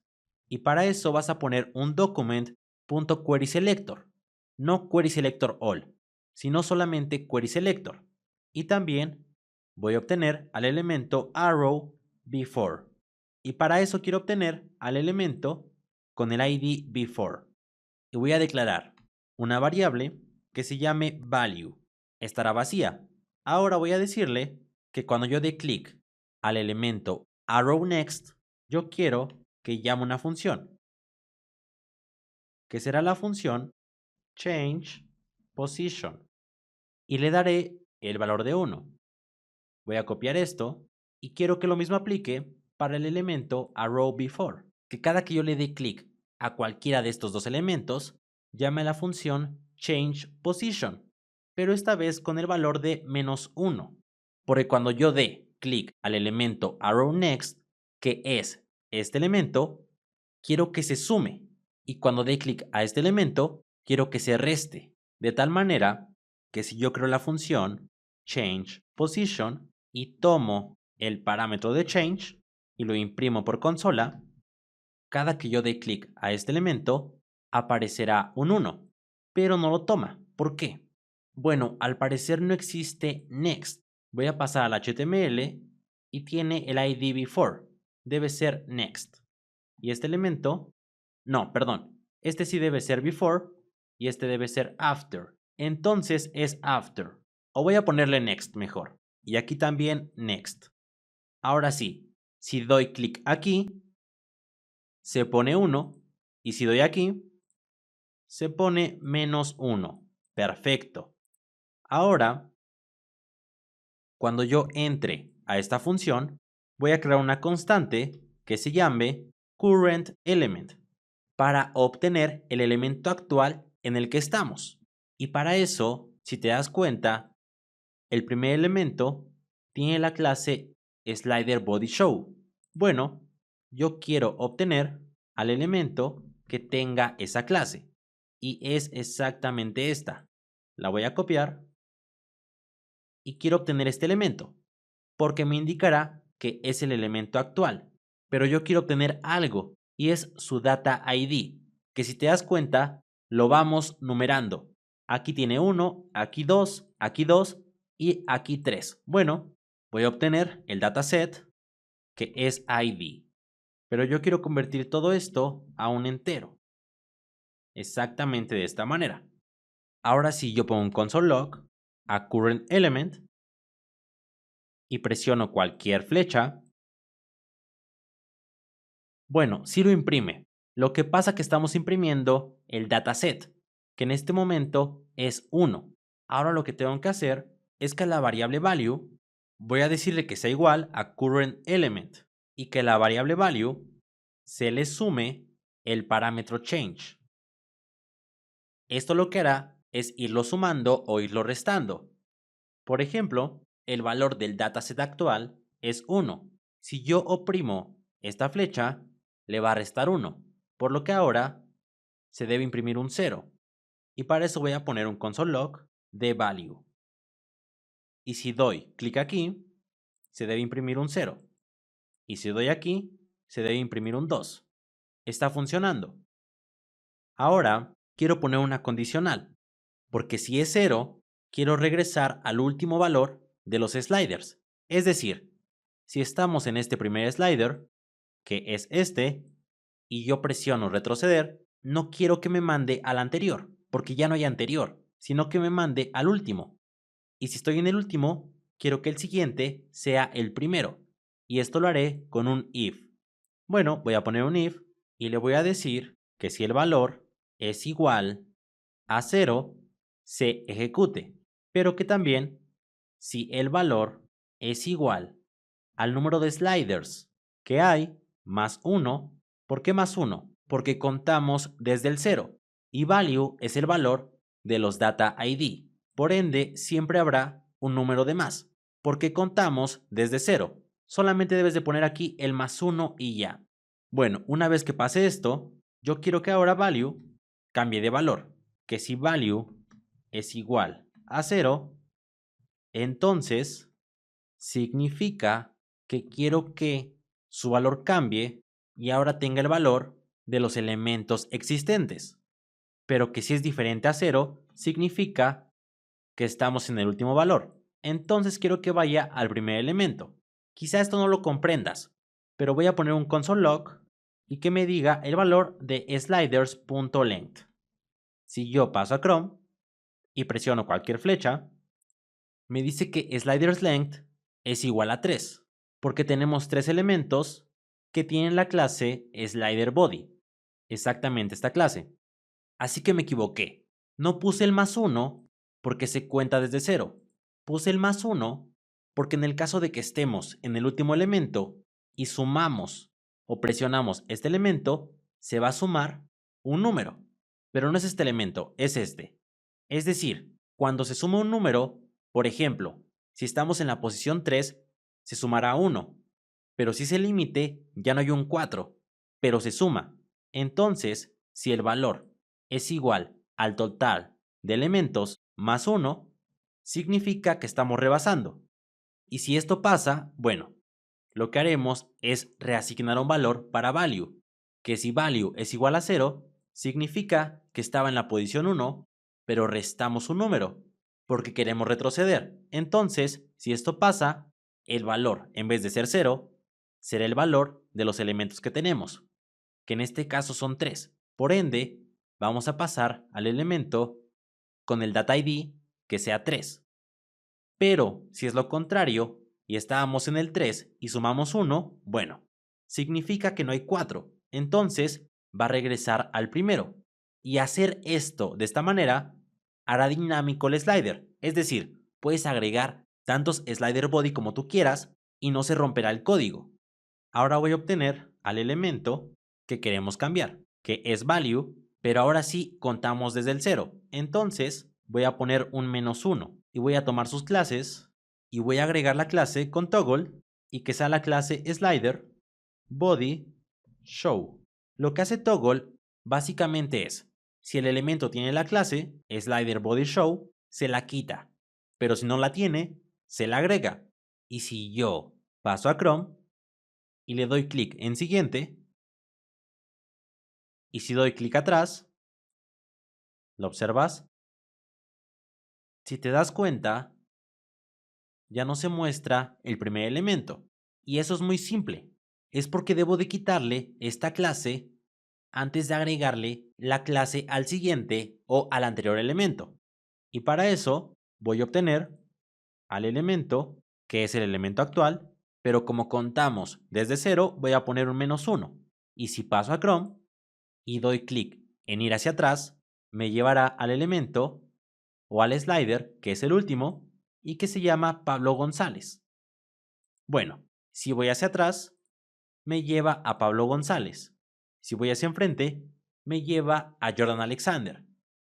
Y para eso vas a poner un document.querySelector, no querySelectorAll, sino solamente querySelector. Y también voy a obtener al elemento arrowBefore. Y para eso quiero obtener al elemento con el ID before. Y voy a declarar una variable que se llame value. Estará vacía. Ahora voy a decirle que cuando yo dé clic al elemento arrowNext, yo quiero que llame una función, que será la función changePosition, y le daré el valor de 1. Voy a copiar esto y quiero que lo mismo aplique para el elemento arrowBefore, que cada que yo le dé clic a cualquiera de estos dos elementos, llame a la función changePosition, pero esta vez con el valor de -1, porque cuando yo dé clic al elemento arrowNext, que es este elemento, quiero que se sume, y cuando dé clic a este elemento, quiero que se reste, de tal manera que si yo creo la función changePosition y tomo el parámetro de change y lo imprimo por consola, cada que yo dé clic a este elemento, aparecerá un 1, pero no lo toma. ¿Por qué? Bueno, al parecer no existe next. Voy a pasar al HTML y tiene el ID before. Debe ser next. Y este elemento, no, perdón. Este sí debe ser before y este debe ser after. Entonces es after. O voy a ponerle next mejor. Y aquí también next. Ahora sí, si doy clic aquí, se pone 1. Y si doy aquí, se pone -1. Perfecto. Ahora, cuando yo entre a esta función, voy a crear una constante que se llame currentElement para obtener el elemento actual en el que estamos. Y para eso, si te das cuenta, el primer elemento tiene la clase sliderBodyShow. Bueno, yo quiero obtener al elemento que tenga esa clase. Y es exactamente esta. La voy a copiar y quiero obtener este elemento, porque me indicará que es el elemento actual. Pero yo quiero obtener algo y es su data ID, que si te das cuenta, lo vamos numerando. Aquí tiene 1, aquí 2 y aquí 3. Bueno, voy a obtener el dataset que es ID. Pero yo quiero convertir todo esto a un entero. Exactamente de esta manera. Ahora sí, yo pongo un console log a current element y presiono cualquier flecha. Bueno, sí lo imprime. Lo que pasa que estamos imprimiendo el dataset, que en este momento es 1. Ahora lo que tengo que hacer es que a la variable value voy a decirle que sea igual a current element y que la variable value se le sume el parámetro change. Esto lo que hará es irlo sumando o irlo restando. Por ejemplo, el valor del dataset actual es 1. Si yo oprimo esta flecha, le va a restar 1, por lo que ahora se debe imprimir un 0. Y para eso voy a poner un console log de value. Y si doy clic aquí, se debe imprimir un 0. Y si doy aquí, se debe imprimir un 2. Está funcionando. Ahora quiero poner una condicional, porque si es 0, quiero regresar al último valor de los sliders. Es decir, si estamos en este primer slider, que es este, y yo presiono retroceder, no quiero que me mande al anterior, porque ya no hay anterior, sino que me mande al último. Y si estoy en el último, quiero que el siguiente sea el primero. Y esto lo haré con un if. Bueno, voy a poner un if y le voy a decir que si el valor es igual a 0, se ejecute. Pero que también, si el valor es igual al número de sliders que hay, más 1. ¿Por qué más 1? Porque contamos desde el 0 y value es el valor de los data ID. Por ende, siempre habrá un número de más, porque contamos desde 0. Solamente debes de poner aquí el más 1 y ya. Bueno, una vez que pase esto, yo quiero que ahora value cambie de valor. Que si value es igual a 0, entonces significa que quiero que su valor cambie y ahora tenga el valor de los elementos existentes. Pero que si es diferente a 0, significa que estamos en el último valor. Entonces quiero que vaya al primer elemento. Quizá esto no lo comprendas, pero voy a poner un console log y que me diga el valor de sliders.length. Si yo paso a Chrome y presiono cualquier flecha, me dice que slidersLength es igual a 3, porque tenemos 3 elementos que tienen la clase sliderBody, exactamente esta clase. Así que me equivoqué. No puse el más 1 porque se cuenta desde 0. Puse el más 1 porque en el caso de que estemos en el último elemento y sumamos o presionamos este elemento, se va a sumar un número. Pero no es este elemento, es este. Es decir, cuando se suma un número, por ejemplo, si estamos en la posición 3, se sumará 1. Pero si es el límite, ya no hay un 4, pero se suma. Entonces, si el valor es igual al total de elementos más 1, significa que estamos rebasando. Y si esto pasa, bueno, lo que haremos es reasignar un valor para value, que si value es igual a 0, significa que estaba en la posición 1 pero restamos un número, porque queremos retroceder. Entonces, si esto pasa, el valor, en vez de ser 0, será el valor de los elementos que tenemos, que en este caso son 3. Por ende, vamos a pasar al elemento con el data ID que sea 3. Pero si es lo contrario y estábamos en el 3 y sumamos 1, bueno, significa que no hay 4. Entonces va a regresar al primero. Y hacer esto de esta manera hará dinámico el slider. Es decir, puedes agregar tantos slider body como tú quieras y no se romperá el código. Ahora voy a obtener al elemento que queremos cambiar, que es value, pero ahora sí contamos desde el 0. Entonces voy a poner un -1 y voy a tomar sus clases y voy a agregar la clase con toggle y que sea la clase slider body show. Lo que hace toggle básicamente es, si el elemento tiene la clase slider body show, se la quita, pero si no la tiene, se la agrega. Y si yo paso a Chrome y le doy clic en siguiente, y si doy clic atrás, ¿lo observas? Si te das cuenta, ya no se muestra el primer elemento. Y eso es muy simple. Es porque debo de quitarle esta clase antes de agregarle la clase al siguiente o al anterior elemento. Y para eso voy a obtener al elemento, que es el elemento actual, pero como contamos desde 0, voy a poner un -1. Y si paso a Chrome y doy clic en ir hacia atrás, me llevará al elemento o al slider, que es el último, y que se llama Pablo González. Bueno, si voy hacia atrás, me lleva a Pablo González. Si voy hacia enfrente, me lleva a Jordan Alexander.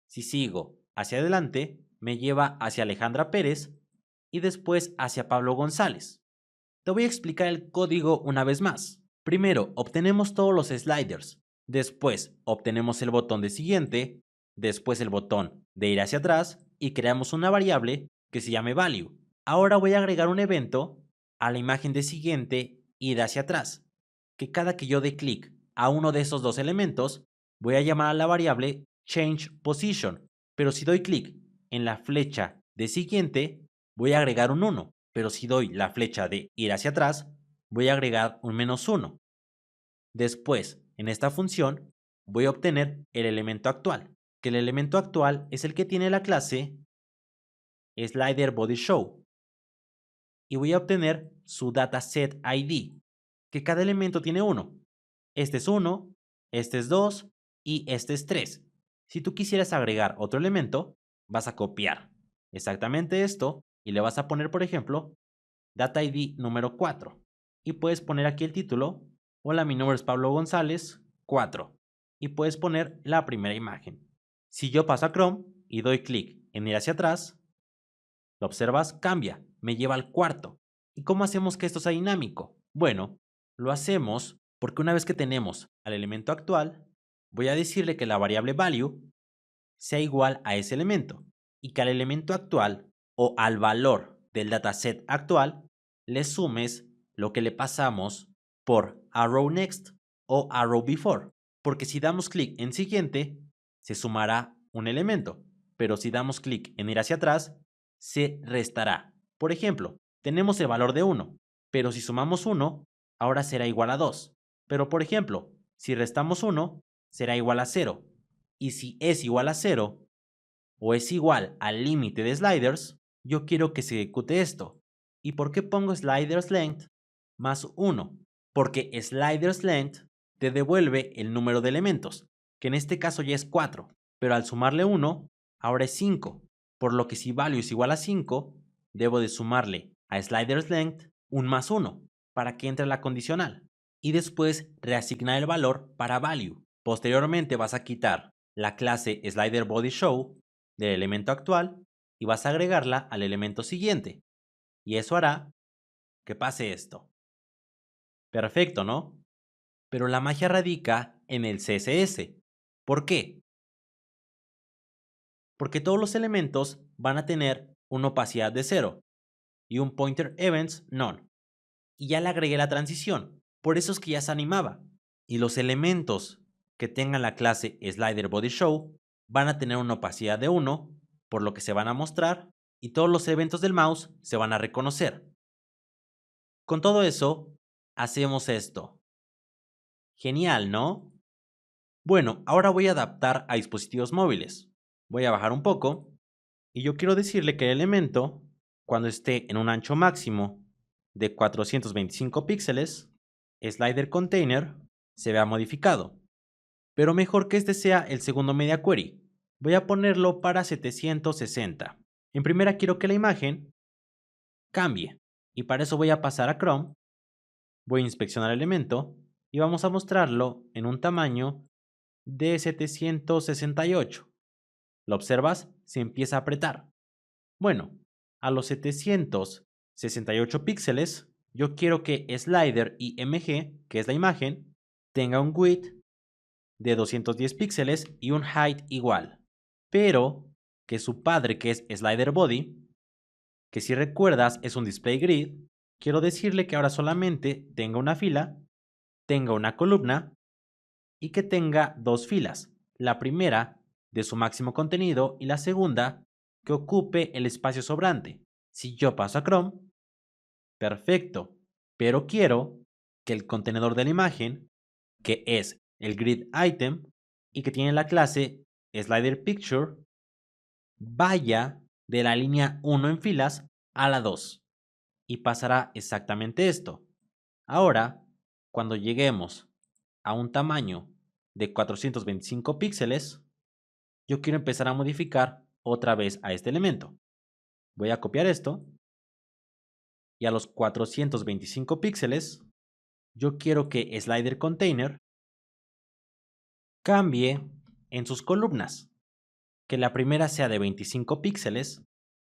Si sigo hacia adelante, me lleva hacia Alejandra Pérez y después hacia Pablo González. Te voy a explicar el código una vez más. Primero, obtenemos todos los sliders. Después, obtenemos el botón de siguiente. Después, el botón de ir hacia atrás. Y creamos una variable que se llame value. Ahora voy a agregar un evento a la imagen de siguiente y de hacia atrás. Que cada que yo dé clic a uno de esos dos elementos, voy a llamar a la variable change position. Pero si doy clic en la flecha de siguiente, voy a agregar un 1. Pero si doy la flecha de ir hacia atrás, voy a agregar un -1. Después, en esta función, voy a obtener el elemento actual, que el elemento actual es el que tiene la clase slider body show. Y voy a obtener su dataset ID, que cada elemento tiene 1. Este es 1, este es 2 y este es 3. Si tú quisieras agregar otro elemento, vas a copiar exactamente esto y le vas a poner, por ejemplo, Data ID número 4. Y puedes poner aquí el título. Hola, mi nombre es Pablo González, 4. Y puedes poner la primera imagen. Si yo paso a Chrome y doy clic en ir hacia atrás, lo observas, cambia, me lleva al cuarto. ¿Y cómo hacemos que esto sea dinámico? Bueno, lo hacemos porque una vez que tenemos al elemento actual, voy a decirle que la variable value sea igual a ese elemento y que al elemento actual o al valor del dataset actual le sumes lo que le pasamos por arrow next o arrow before, porque si damos clic en siguiente, se sumará un elemento, pero si damos clic en ir hacia atrás, se restará. Por ejemplo, tenemos el valor de 1, pero si sumamos 1, ahora será igual a 2. Pero por ejemplo, si restamos 1, será igual a 0. Y si es igual a 0 o es igual al límite de sliders, yo quiero que se ejecute esto. ¿Y por qué pongo sliders length más 1? Porque sliders length te devuelve el número de elementos, que en este caso ya es 4, pero al sumarle 1, ahora es 5. Por lo que si value es igual a 5, debo de sumarle a sliders length un más 1 para que entre la condicional. Y después reasignar el valor para value. Posteriormente vas a quitar la clase slider body show del elemento actual y vas a agregarla al elemento siguiente. Y eso hará que pase esto. Perfecto, ¿no? Pero la magia radica en el CSS. ¿Por qué? Porque todos los elementos van a tener una opacidad de 0 y un pointer events none. Y ya le agregué la transición. Por eso es que ya se animaba. Y los elementos que tengan la clase slider body show van a tener una opacidad de 1, por lo que se van a mostrar y todos los eventos del mouse se van a reconocer. Con todo eso, hacemos esto. Genial, ¿no? Bueno, ahora voy a adaptar a dispositivos móviles. Voy a bajar un poco y yo quiero decirle que el elemento, cuando esté en un ancho máximo de 425 píxeles, slider container se vea modificado. Pero mejor que este sea el segundo media query. Voy a ponerlo para 760. En primera quiero que la imagen cambie y para eso voy a pasar a Chrome, voy a inspeccionar el elemento y vamos a mostrarlo en un tamaño de 768. ¿Lo observas? Se empieza a apretar. Bueno, a los 768 píxeles, yo quiero que slider IMG, que es la imagen, tenga un width de 210 píxeles y un height igual. Pero que su padre, que es slider body, que si recuerdas es un display grid, quiero decirle que ahora solamente tenga una fila, tenga una columna y que tenga dos filas. La primera de su máximo contenido y la segunda que ocupe el espacio sobrante. Si yo paso a Chrome, perfecto, pero quiero que el contenedor de la imagen, que es el grid item y que tiene la clase slider picture, vaya de la línea 1 en filas a la 2 y pasará exactamente esto. Ahora, cuando lleguemos a un tamaño de 425 píxeles, yo quiero empezar a modificar otra vez a este elemento. Voy a copiar esto y a los 425 píxeles, yo quiero que slider container cambie en sus columnas, que la primera sea de 25 píxeles,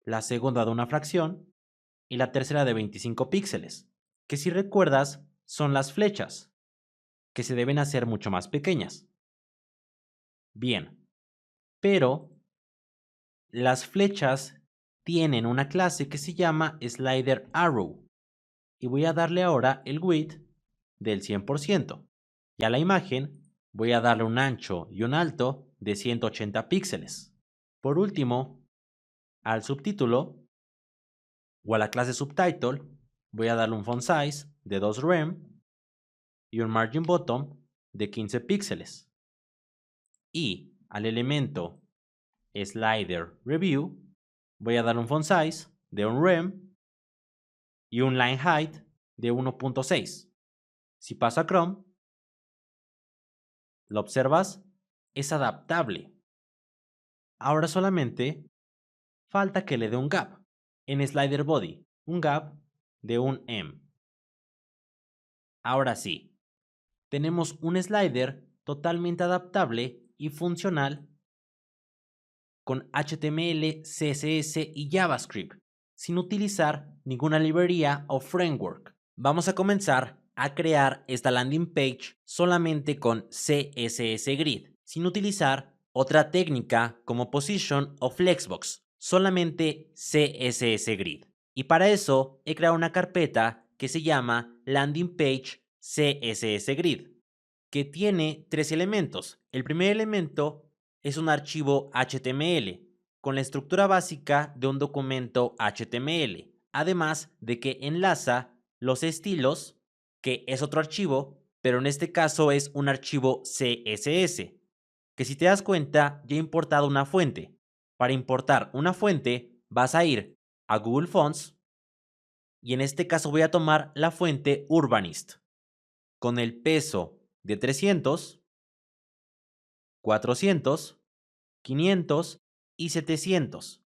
la segunda de una fracción y la tercera de 25 píxeles, que si recuerdas son las flechas, que se deben hacer mucho más pequeñas. Bien, pero las flechas tienen una clase que se llama slider arrow y voy a darle ahora el width del 100% y a la imagen voy a darle un ancho y un alto de 180 píxeles. Por último, al subtítulo o a la clase subtitle voy a darle un font size de 2 rem y un margin bottom de 15 píxeles. Y al elemento slider review voy a dar un font size de 1 rem y un line height de 1.6. Si paso a Chrome, ¿lo observas? Es adaptable. Ahora solamente falta que le dé un gap en slider body, un gap de un M. Ahora sí, tenemos un slider totalmente adaptable y funcional con HTML, CSS y JavaScript, sin utilizar ninguna librería o framework. Vamos a comenzar a crear esta landing page solamente con CSS Grid, sin utilizar otra técnica como Position o Flexbox, solamente CSS Grid. Y para eso he creado una carpeta que se llama Landing Page CSS Grid, que tiene tres elementos. El primer elemento es un archivo HTML con la estructura básica de un documento HTML, además de que enlaza los estilos, que es otro archivo, pero en este caso es un archivo CSS, que si te das cuenta ya he importado una fuente. Para importar una fuente vas a ir a Google Fonts y en este caso voy a tomar la fuente Urbanist con el peso de 300, 400, 500 y 700.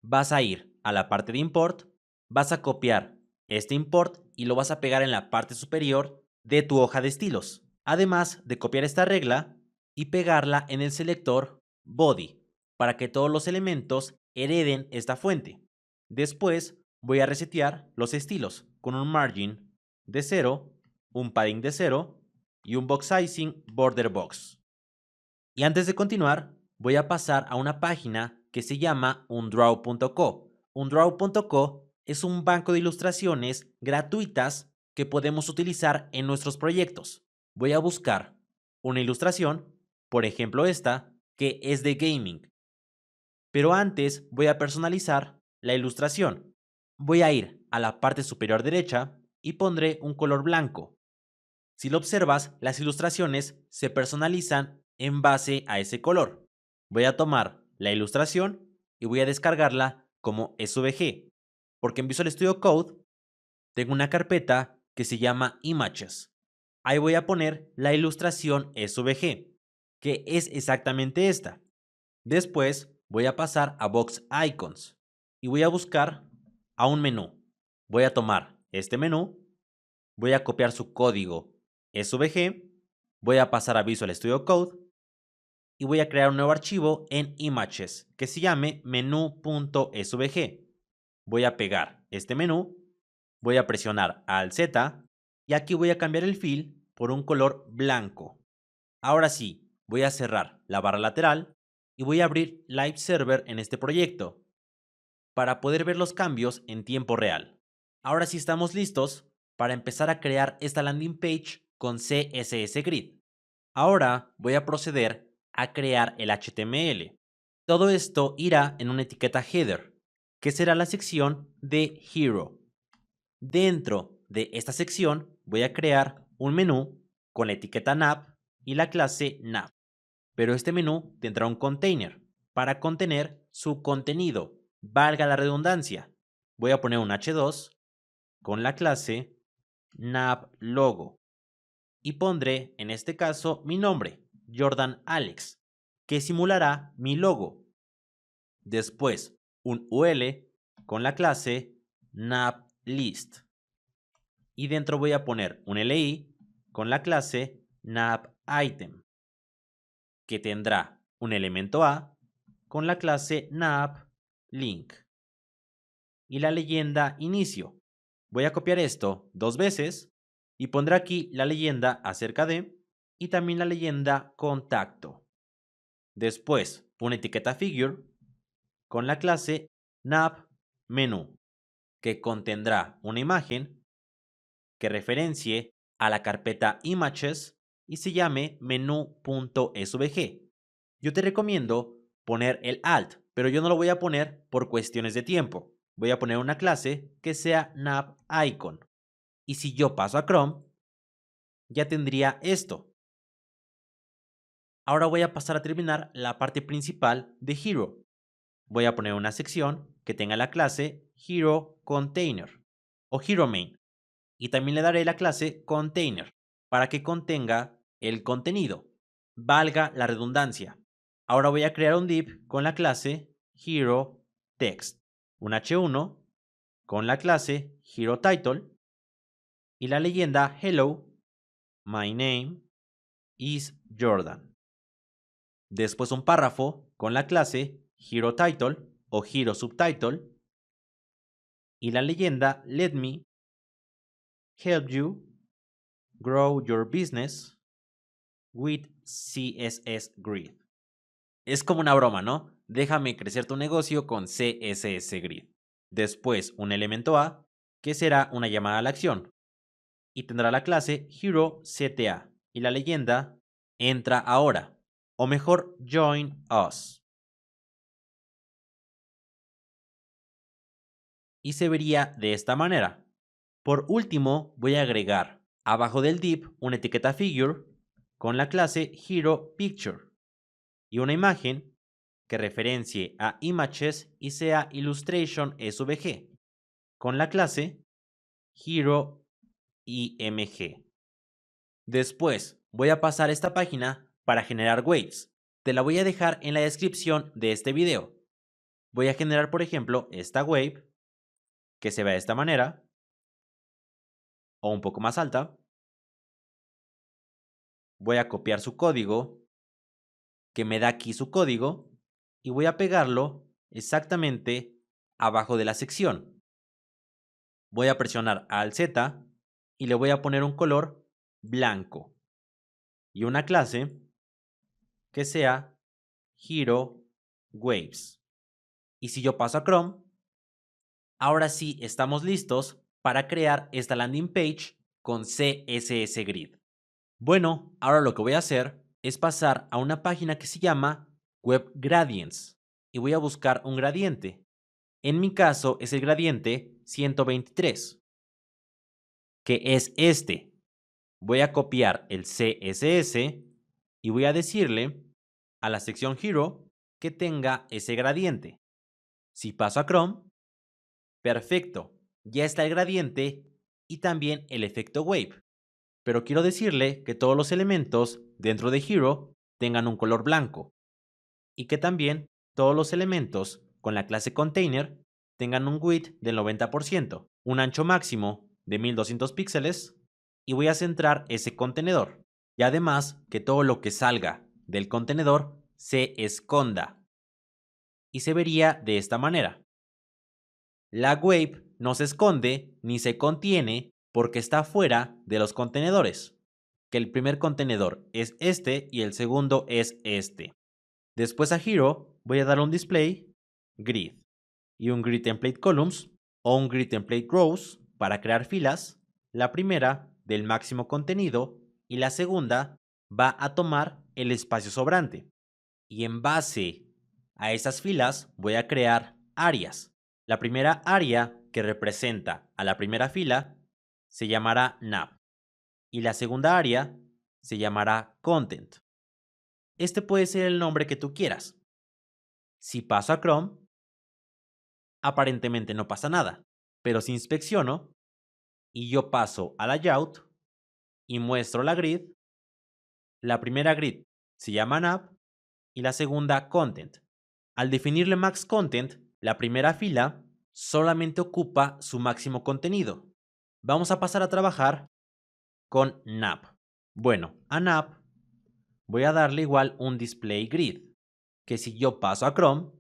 Vas a ir a la parte de import, vas a copiar este import y lo vas a pegar en la parte superior de tu hoja de estilos. Además de copiar esta regla y pegarla en el selector body para que todos los elementos hereden esta fuente. Después voy a resetear los estilos con un margin de 0, un padding de 0 y un box sizing border box. Y antes de continuar, voy a pasar a una página que se llama undraw.co. Undraw.co es un banco de ilustraciones gratuitas que podemos utilizar en nuestros proyectos. Voy a buscar una ilustración Por ejemplo esta, que es de gaming. Pero antes voy a personalizar la ilustración. Voy a ir a la parte superior derecha y pondré un color blanco. Si lo observas, las ilustraciones se personalizan en base a ese color. Voy a tomar la ilustración y voy a descargarla como SVG, porque en Visual Studio Code tengo una carpeta que se llama Images. Ahí voy a poner la ilustración SVG, que es exactamente esta. Después voy a pasar a Box Icons y voy a buscar a un menú. Voy a tomar este menú, voy a copiar su código SVG, voy a pasar a Visual Studio Code y voy a crear un nuevo archivo en Images que se llame menú.svg. Voy a pegar este menú, voy a presionar Alt Z y aquí voy a cambiar el fill por un color blanco. Ahora sí, voy a cerrar la barra lateral y voy a abrir Live Server en este proyecto para poder ver los cambios en tiempo real. Ahora sí estamos listos para empezar a crear esta landing page con CSS Grid. Ahora voy a proceder a crear el HTML. Todo esto irá en una etiqueta header, que será la sección de Hero. Dentro de esta sección voy a crear un menú con la etiqueta nav y la clase nav. Pero este menú tendrá un container para contener su contenido, valga la redundancia. Voy a poner un h2 con la clase navlogo y pondré en este caso mi nombre, Jordan Alex, que simulará mi logo. Después un UL con la clase navlist y dentro voy a poner un LI con la clase navitem, que tendrá un elemento A con la clase navlink y la leyenda inicio. Voy a copiar esto 2 veces y pondré aquí la leyenda acerca de y también la leyenda contacto. Después, una etiqueta figure con la clase navMenu, que contendrá una imagen que referencie a la carpeta images y se llame menú.svg. Yo te recomiendo poner el alt, pero yo no lo voy a poner por cuestiones de tiempo. Voy a poner una clase que sea navIcon. Y si yo paso a Chrome, ya tendría esto. Ahora voy a pasar a terminar la parte principal de Hero. Voy a poner una sección que tenga la clase Hero Container o Hero Main. Y también le daré la clase Container para que contenga el contenido. Valga la redundancia. Ahora voy a crear un div con la clase Hero Text, un h1 con la clase Hero Title y la leyenda Hello, my name is Jordan. Después un párrafo con la clase Hero Title o Hero Subtitle y la leyenda Let me help you grow your business with CSS Grid. Es como una broma, ¿no? Déjame crecer tu negocio con CSS Grid. Después un elemento A, que será una llamada a la acción. Y tendrá la clase Hero CTA y la leyenda entra ahora, o mejor, join us. Y se vería de esta manera. Por último, voy a agregar abajo del div una etiqueta figure con la clase Hero Picture y una imagen que referencie a images y sea illustration SVG con la clase Hero IMG. Después voy a pasar esta página para generar waves. Te la voy a dejar en la descripción de este video. Voy a generar, por ejemplo, esta wave que se ve de esta manera o un poco más alta. Voy a copiar su código, que me da aquí su código, y voy a pegarlo exactamente abajo de la sección. Voy a presionar Alt Z y le voy a poner un color blanco y una clase que sea Hero Waves. Y si yo paso a Chrome, ahora sí estamos listos para crear esta landing page con CSS Grid. Bueno, ahora lo que voy a hacer es pasar a una página que se llama Web Gradients y voy a buscar un gradiente. En mi caso es el gradiente 123, que es este. Voy a copiar el CSS y voy a decirle a la sección Hero que tenga ese gradiente. Si paso a Chrome, perfecto, ya está el gradiente y también el efecto Wave. Pero quiero decirle que todos los elementos dentro de Hero tengan un color blanco y que también todos los elementos con la clase Container tengan un width del 90%, un ancho máximo de 1200 píxeles y voy a centrar ese contenedor. Y además que todo lo que salga del contenedor se esconda y se vería de esta manera. La wave no se esconde ni se contiene porque está fuera de los contenedores, que el primer contenedor es este y el segundo es este. Después a Hero voy a dar un display grid y un grid template columns o un grid template rows para crear filas. La primera del máximo contenido y la segunda va a tomar el espacio sobrante. Y en base a esas filas voy a crear áreas. La primera área que representa a la primera fila se llamará nav y la segunda área se llamará content. Este puede ser el nombre que tú quieras. Si paso a Chrome, aparentemente no pasa nada, pero si inspecciono y yo paso a layout y muestro la grid, la primera grid se llama nav y la segunda content. Al definirle max content, la primera fila solamente ocupa su máximo contenido. Vamos a pasar a trabajar con nav. Bueno, a nav voy a darle igual un display grid, que si yo paso a Chrome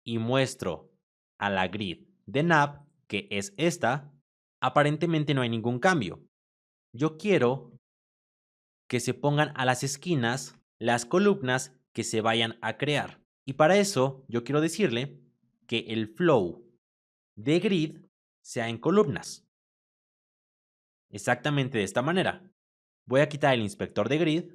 y muestro a la grid de nav, que es esta, aparentemente no hay ningún cambio. Yo quiero que se pongan a las esquinas las columnas que se vayan a crear. Y para eso yo quiero decirle que el flow de grid sea en columnas. Exactamente de esta manera. Voy a quitar el inspector de grid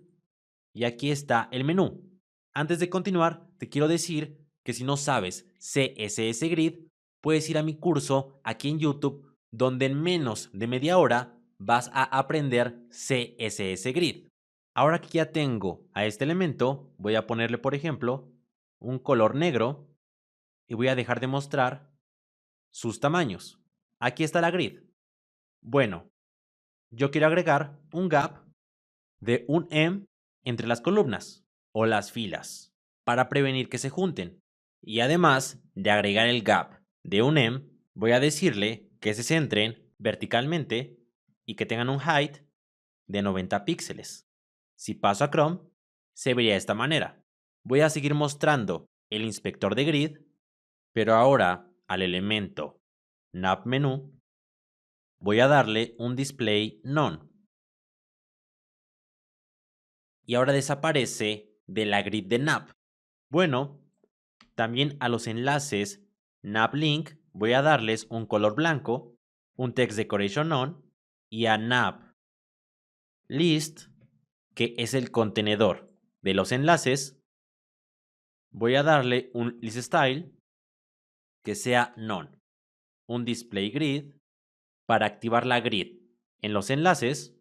y aquí está el menú. Antes de continuar, te quiero decir que si no sabes CSS Grid, puedes ir a mi curso aquí en YouTube, donde en menos de media hora vas a aprender CSS Grid. Ahora que ya tengo a este elemento, voy a ponerle, por ejemplo, un color negro y voy a dejar de mostrar sus tamaños. Aquí está la grid. Bueno, yo quiero agregar un gap de un M entre las columnas o las filas para prevenir que se junten. Y además de agregar el gap de un M, voy a decirle que se centren verticalmente y que tengan un height de 90 píxeles. Si paso a Chrome, se vería de esta manera. Voy a seguir mostrando el inspector de grid, pero ahora al elemento nav menú voy a darle un display none. Y ahora desaparece de la grid de nav. Bueno, también a los enlaces nav link voy a darles un color blanco, un text decoration on y a nav list, que es el contenedor de los enlaces, voy a darle un list style que sea none, un display grid para activar la grid en los enlaces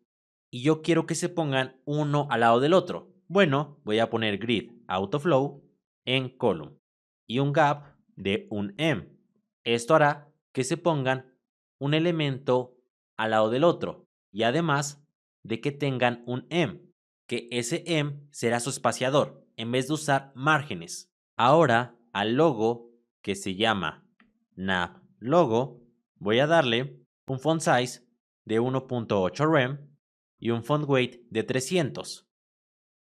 y yo quiero que se pongan uno al lado del otro. Bueno, voy a poner grid autoflow en column y un gap de un M. Esto hará que se pongan un elemento al lado del otro y además de que tengan un M, que ese M será su espaciador en vez de usar márgenes. Ahora al logo que se llama nav logo voy a darle un font size de 1.8 rem y un font weight de 300.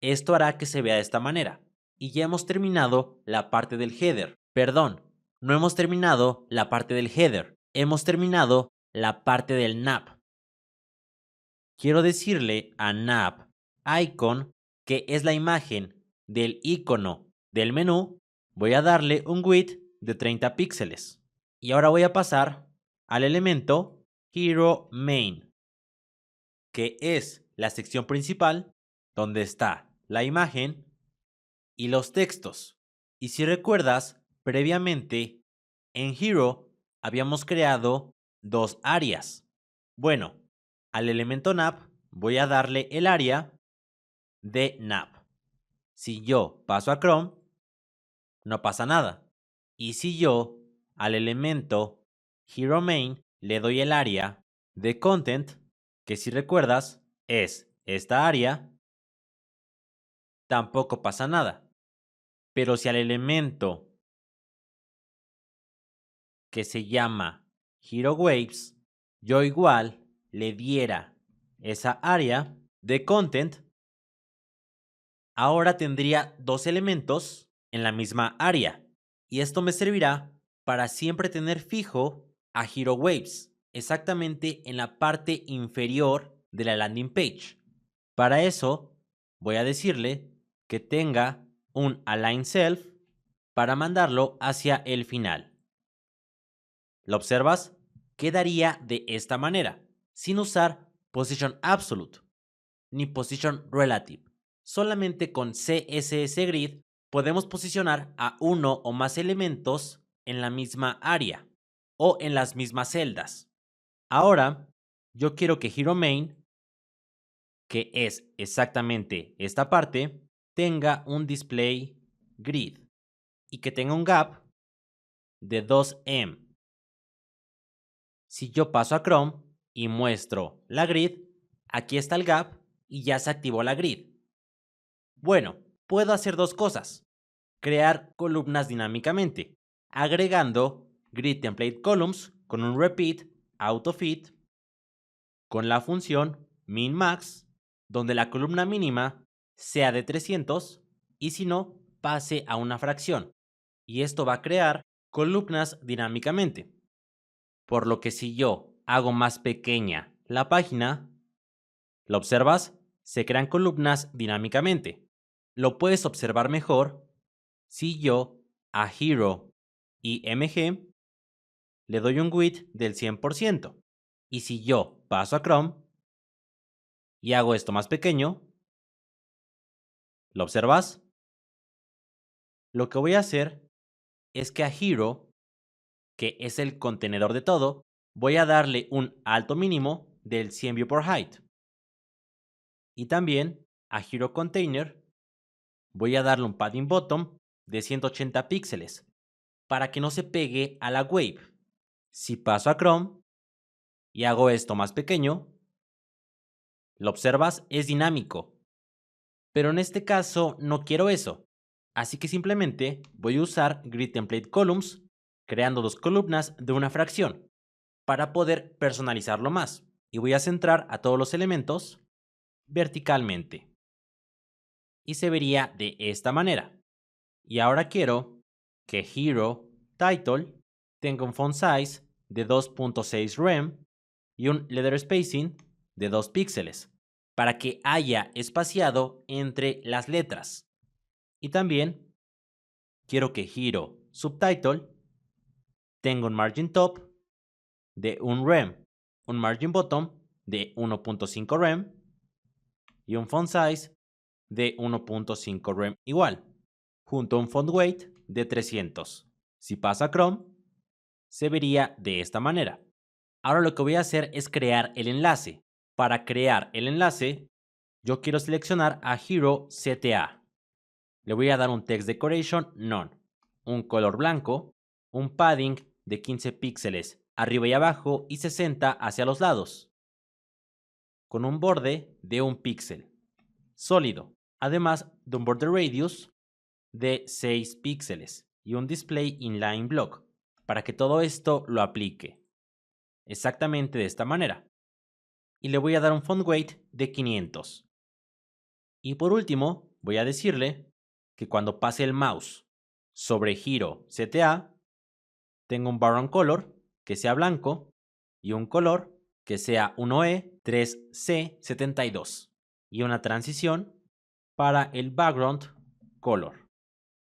Esto hará que se vea de esta manera. Y ya hemos terminado la parte del header. Perdón, no hemos terminado la parte del header. Hemos terminado la parte del nav. Quiero decirle a nav icon, que es la imagen del icono del menú, voy a darle un width de 30 píxeles. Y ahora voy a pasar al elemento hero main, que es la sección principal donde está la imagen y los textos. Y si recuerdas, previamente en Hero habíamos creado dos áreas. Bueno, al elemento nav voy a darle el área de nav. Si yo paso a Chrome, no pasa nada. Y si yo al elemento Hero Main le doy el área de content, que si recuerdas es esta área, tampoco pasa nada. Pero si al elemento que se llama Hero Waves, yo igual le diera esa área de content, ahora tendría dos elementos en la misma área. Y esto me servirá para siempre tener fijo a Hero Waves, exactamente en la parte inferior de la landing page. Para eso, voy a decirle que tenga un align self para mandarlo hacia el final. ¿Lo observas? Quedaría de esta manera, sin usar position absolute ni position relative. Solamente con CSS Grid podemos posicionar a uno o más elementos en la misma área o en las mismas celdas. Ahora, yo quiero que Hero Main, que es exactamente esta parte, tenga un display grid y que tenga un gap de 2em. Si yo paso a Chrome y muestro la grid, aquí está el gap y ya se activó la grid. Bueno, puedo hacer dos cosas. Crear columnas dinámicamente, agregando grid template columns con un repeat autofit con la función min-max, donde la columna mínima sea de 300 y si no, pase a una fracción. Y esto va a crear columnas dinámicamente. Por lo que si yo hago más pequeña la página, ¿lo observas? Se crean columnas dinámicamente. Lo puedes observar mejor si yo a Hero y MG le doy un width del 100%. Y si yo paso a Chrome y hago esto más pequeño, ¿lo observas? Lo que voy a hacer es que a Hero, que es el contenedor de todo, voy a darle un alto mínimo del 100 view por height. Y también a Hero Container voy a darle un padding bottom de 180 píxeles para que no se pegue a la wave. Si paso a Chrome y hago esto más pequeño, ¿lo observas? Es dinámico. Pero en este caso no quiero eso. Así que simplemente voy a usar Grid Template Columns, creando dos columnas de una fracción, para poder personalizarlo más. Y voy a centrar a todos los elementos verticalmente. Y se vería de esta manera. Y ahora quiero que Hero Title tenga un font size de 2.6 rem y un letter spacing de 2 píxeles para que haya espaciado entre las letras. Y también quiero que Hero Subtitle tenga un margin top de 1 rem, un margin bottom de 1.5 rem y un font size de 1.5 rem igual, junto a un font weight de 300. Si pasa a Chrome, se vería de esta manera. Ahora lo que voy a hacer es crear el enlace. Para crear el enlace, yo quiero seleccionar a Hero CTA. Le voy a dar un text decoration none, un color blanco, un padding de 15 píxeles arriba y abajo y 60 hacia los lados, con un borde de 1 píxel, sólido, además de un border radius de 6 píxeles y un display inline block para que todo esto lo aplique exactamente de esta manera. Y le voy a dar un font weight de 500. Y por último, voy a decirle que cuando pase el mouse sobre Hero CTA, tengo un background color que sea blanco y un color que sea 1E3C72 y una transición para el background color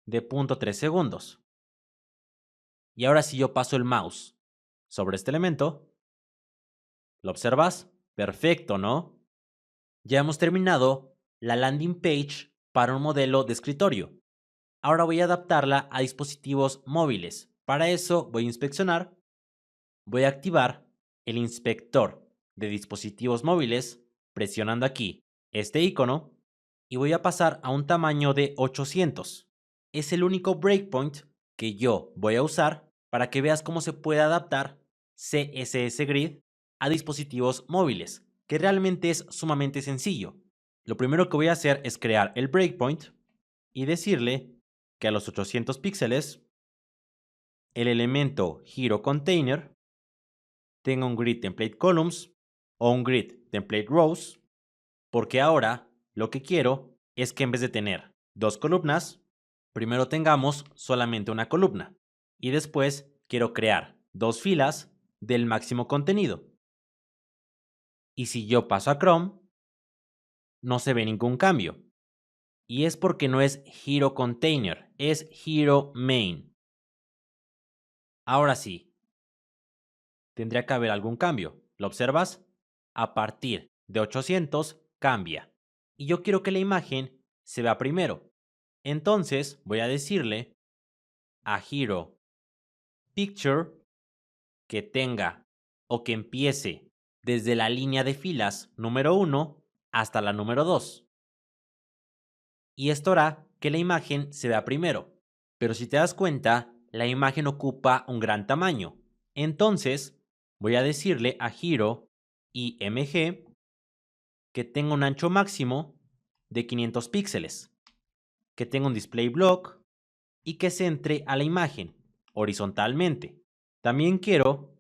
de 0.3 segundos. Y ahora si yo paso el mouse sobre este elemento, ¿lo observas? Perfecto, ¿no? Ya hemos terminado la landing page para un modelo de escritorio. Ahora voy a adaptarla a dispositivos móviles. Para eso voy a inspeccionar, voy a activar el inspector de dispositivos móviles presionando aquí este icono y voy a pasar a un tamaño de 800. Es el único breakpoint que yo voy a usar para que veas cómo se puede adaptar CSS Grid a dispositivos móviles, que realmente es sumamente sencillo. Lo primero que voy a hacer es crear el breakpoint y decirle que a los 800 píxeles el elemento Hero Container tenga un grid template columns o un grid template rows, porque ahora lo que quiero es que en vez de tener dos columnas, primero tengamos solamente una columna y después quiero crear dos filas del máximo contenido. Y si yo paso a Chrome, no se ve ningún cambio. Y es porque no es Hero Container, es Hero Main. Ahora sí, tendría que haber algún cambio. ¿Lo observas? A partir de 800 cambia. Y yo quiero que la imagen se vea primero. Entonces voy a decirle a Hero Picture que tenga o que empiece desde la línea de filas número 1 hasta la número 2. Y esto hará que la imagen se vea primero. Pero si te das cuenta, la imagen ocupa un gran tamaño. Entonces, voy a decirle a Hero IMG que tenga un ancho máximo de 500 píxeles, que tenga un display block y que centre a la imagen horizontalmente. También quiero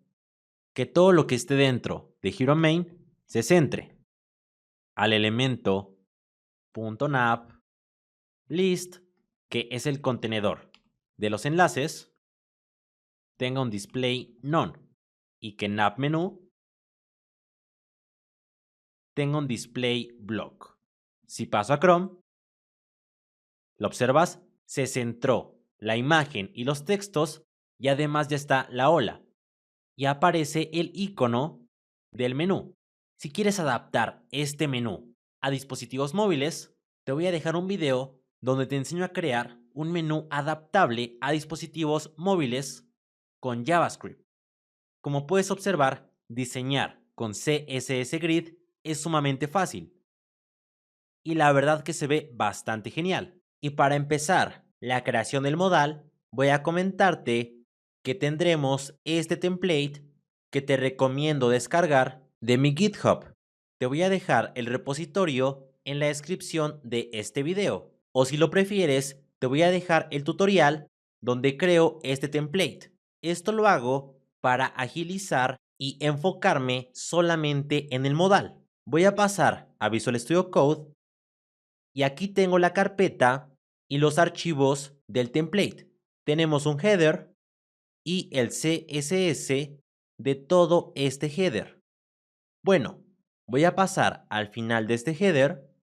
que todo lo que esté dentro de Hero Main se centre al elemento .nav list, que es el contenedor de los enlaces, tenga un display none y que nav menu tenga un display block. Si paso a Chrome, ¿lo observas? Se centró la imagen y los textos y además ya está la ola y aparece el icono del menú. Si quieres adaptar este menú a dispositivos móviles, te voy a dejar un video donde te enseño a crear un menú adaptable a dispositivos móviles con JavaScript. Como puedes observar, diseñar con CSS Grid es sumamente fácil y la verdad que se ve bastante genial. Y para empezar la creación del modal, voy a comentarte que tendremos este template que te recomiendo descargar de mi GitHub. Te voy a dejar el repositorio en la descripción de este video. O si lo prefieres, te voy a dejar el tutorial donde creo este template. Esto lo hago para agilizar y enfocarme solamente en el modal. Voy a pasar a Visual Studio Code y aquí tengo la carpeta y los archivos del template. Tenemos un header y el CSS de todo este header. Bueno, voy a pasar al final de este header,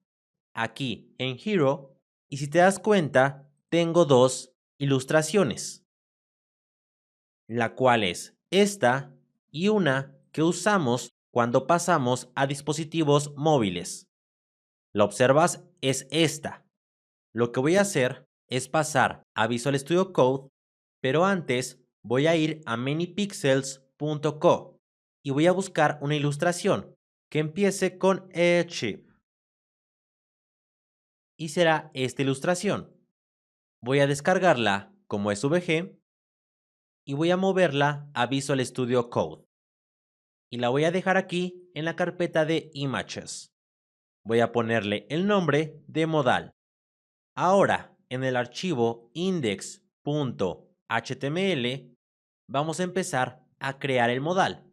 aquí en Hero, y si te das cuenta, tengo dos ilustraciones, la cual es esta y una que usamos cuando pasamos a dispositivos móviles. ¿La observas? Es esta. Lo que voy a hacer es pasar a Visual Studio Code, pero antes voy a ir a manypixels.co y voy a buscar una ilustración que empiece con Airship. Y será esta ilustración. Voy a descargarla como SVG y voy a moverla a Visual Studio Code. Y la voy a dejar aquí en la carpeta de Images. Voy a ponerle el nombre de modal. Ahora, en el archivo index.html, vamos a empezar a crear el modal.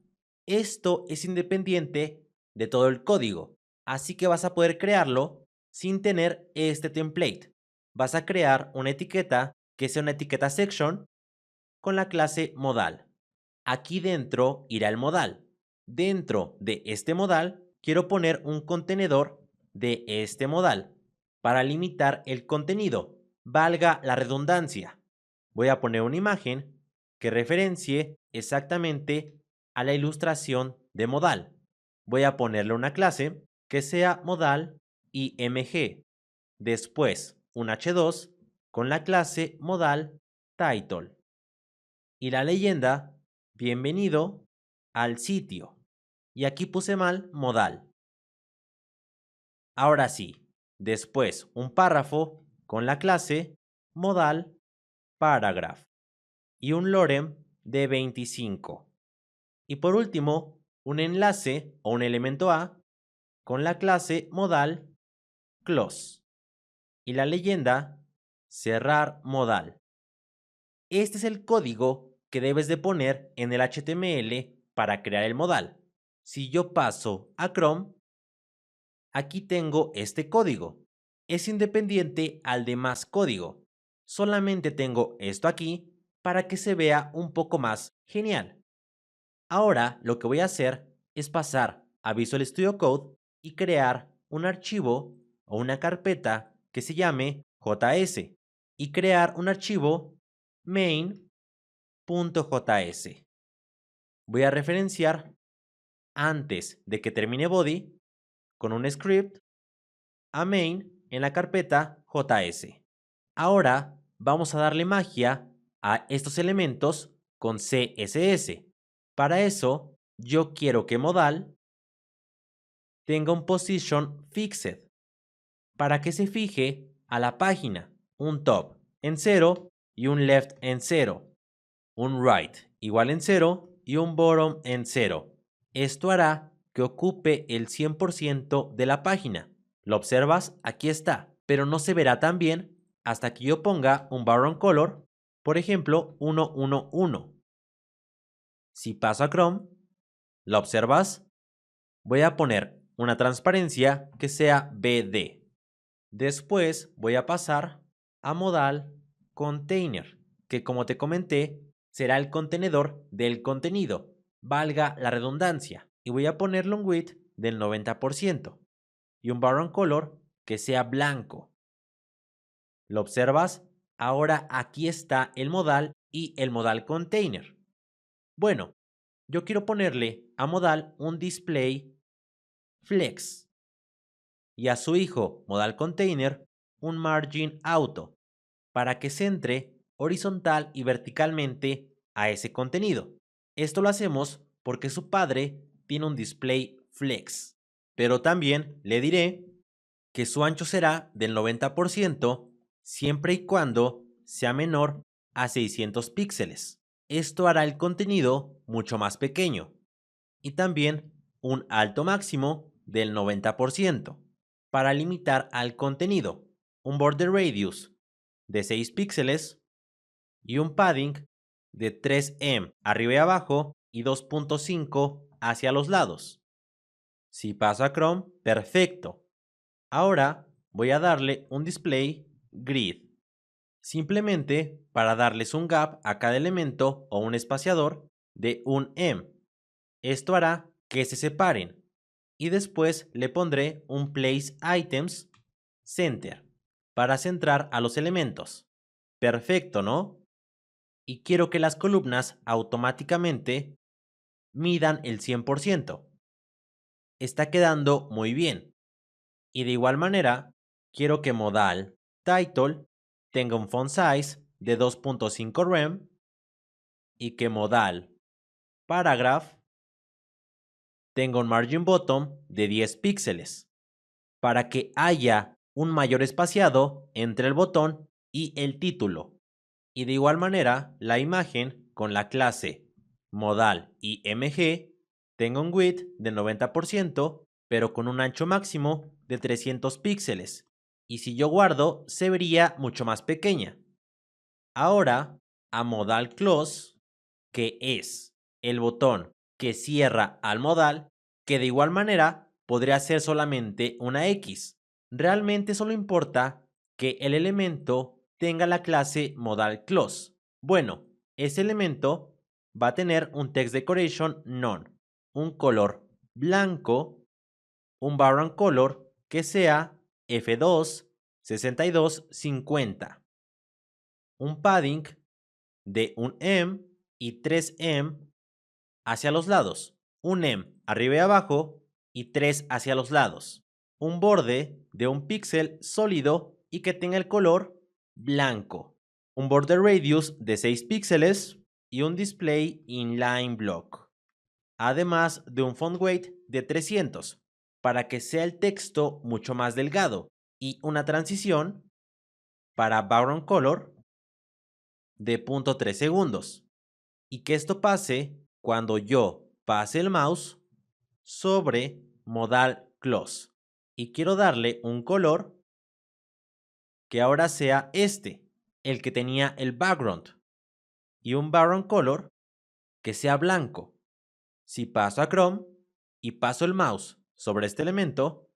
Esto es independiente de todo el código, así que vas a poder crearlo sin tener este template. Vas a crear una etiqueta que sea una etiqueta section con la clase modal. Aquí dentro irá el modal. Dentro de este modal quiero poner un contenedor de este modal para limitar el contenido, valga la redundancia. Voy a poner una imagen que referencie exactamente a la ilustración de modal. Voy a ponerle una clase que sea modal img, después un h2 con la clase modal title y la leyenda bienvenido al sitio. Y aquí puse mal modal. Ahora sí, después un párrafo con la clase modal paragraph y un lorem de 25. Y por último, un enlace o un elemento A con la clase modal close y la leyenda cerrar modal. Este es el código que debes de poner en el HTML para crear el modal. Si yo paso a Chrome, aquí tengo este código. Es independiente al demás código. Solamente tengo esto aquí para que se vea un poco más genial. Ahora lo que voy a hacer es pasar a Visual Studio Code y crear un archivo o una carpeta que se llame JS y crear un archivo main.js. Voy a referenciar antes de que termine body con un script a main en la carpeta JS. Ahora vamos a darle magia a estos elementos con CSS. Para eso, yo quiero que modal tenga un position fixed para que se fije a la página, un top en 0 y un left en 0, un right igual en 0 y un bottom en 0. Esto hará que ocupe el 100% de la página. ¿Lo observas? Aquí está, pero no se verá tan bien hasta que yo ponga un background color, por ejemplo, 111. Si paso a Chrome, ¿lo observas? Voy a poner una transparencia que sea BD. Después voy a pasar a modal container, que como te comenté, será el contenedor del contenido, valga la redundancia, y voy a ponerle un width del 90% y un background color que sea blanco. ¿Lo observas? Ahora aquí está el modal y el modal container. Bueno, yo quiero ponerle a modal un display flex y a su hijo modal container un margin auto para que centre horizontal y verticalmente a ese contenido. Esto lo hacemos porque su padre tiene un display flex, pero también le diré que su ancho será del 90% siempre y cuando sea menor a 600 píxeles. Esto hará el contenido mucho más pequeño y también un alto máximo del 90% para limitar al contenido, un border radius de 6 píxeles y un padding de 3em arriba y abajo y 2.5 hacia los lados. Si paso a Chrome, perfecto. Ahora voy a darle un display grid, simplemente para darles un gap a cada elemento o un espaciador de un em. Esto hará que se separen y después le pondré un place items center para centrar a los elementos. Perfecto, ¿no? Y quiero que las columnas automáticamente midan el 100%. Está quedando muy bien. Y de igual manera, quiero que modal title tenga un font size de 2.5 rem y que modal paragraph tenga un margin bottom de 10 píxeles para que haya un mayor espaciado entre el botón y el título. Y de igual manera, la imagen con la clase modal img tenga un width de 90%, pero con un ancho máximo de 300 píxeles. Y si yo guardo, se vería mucho más pequeña. Ahora, a modal close, que es el botón que cierra al modal, que de igual manera podría ser solamente una X. Realmente solo importa que el elemento tenga la clase modal close. Bueno, ese elemento va a tener un text decoration none, un color blanco, un background color que sea F2 6250, un padding de un em y 3 em hacia los lados, un em arriba y abajo y 3 hacia los lados, un borde de un píxel sólido y que tenga el color blanco, un border radius de 6 píxeles y un display inline block, además de un font weight de 300 para que sea el texto mucho más delgado y una transición para background color de 0.3 segundos y que esto pase cuando yo pase el mouse sobre modal close y quiero darle un color que ahora sea el que tenía el background, y un background color que sea blanco. Si paso a Chrome y paso el mouse sobre este elemento,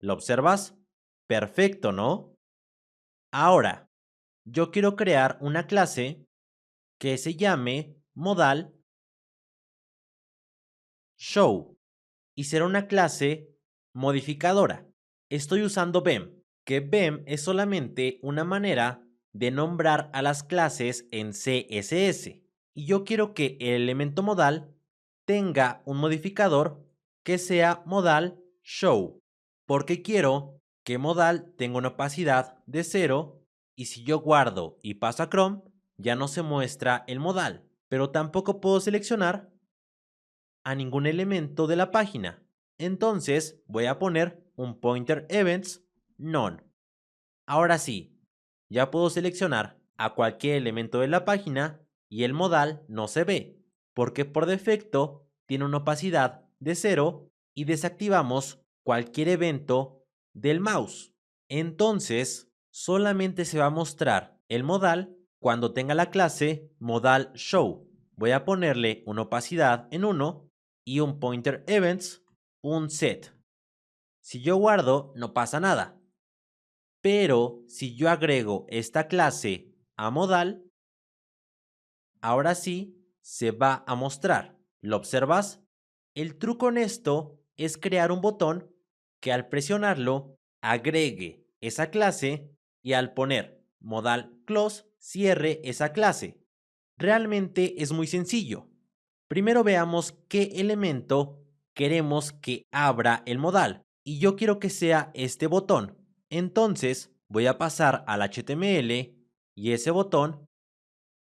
¿lo observas? Perfecto, ¿no? Ahora, yo quiero crear una clase que se llame modal show y será una clase modificadora. Estoy usando BEM, que BEM es solamente una manera de nombrar a las clases en CSS. Y yo quiero que el elemento modal tenga un modificador que sea modal show, porque quiero que modal tenga una opacidad de 0 y si yo guardo y paso a Chrome, ya no se muestra el modal, pero tampoco puedo seleccionar a ningún elemento de la página. Entonces voy a poner un pointer events none. Ahora sí, ya puedo seleccionar a cualquier elemento de la página y el modal no se ve, porque por defecto tiene una opacidad de 0 y desactivamos cualquier evento del mouse. Entonces, solamente se va a mostrar el modal cuando tenga la clase modal show. Voy a ponerle una opacidad en 1 y un pointer events, un set. Si yo guardo, no pasa nada. Pero si yo agrego esta clase a modal, ahora sí se va a mostrar. ¿Lo observas? El truco en esto es crear un botón que al presionarlo agregue esa clase y al poner modal close cierre esa clase. Realmente es muy sencillo. Primero veamos qué elemento queremos que abra el modal y yo quiero que sea este botón. Entonces voy a pasar al HTML y ese botón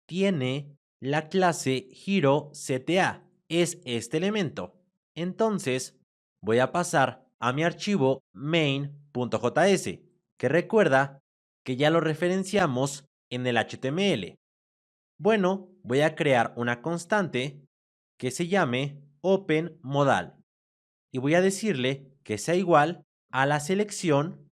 tiene la clase HeroCTA, es este elemento. Entonces voy a pasar a mi archivo main.js, que recuerda que ya lo referenciamos en el HTML. Bueno, voy a crear una constante que se llame openModal y voy a decirle que sea igual a la selección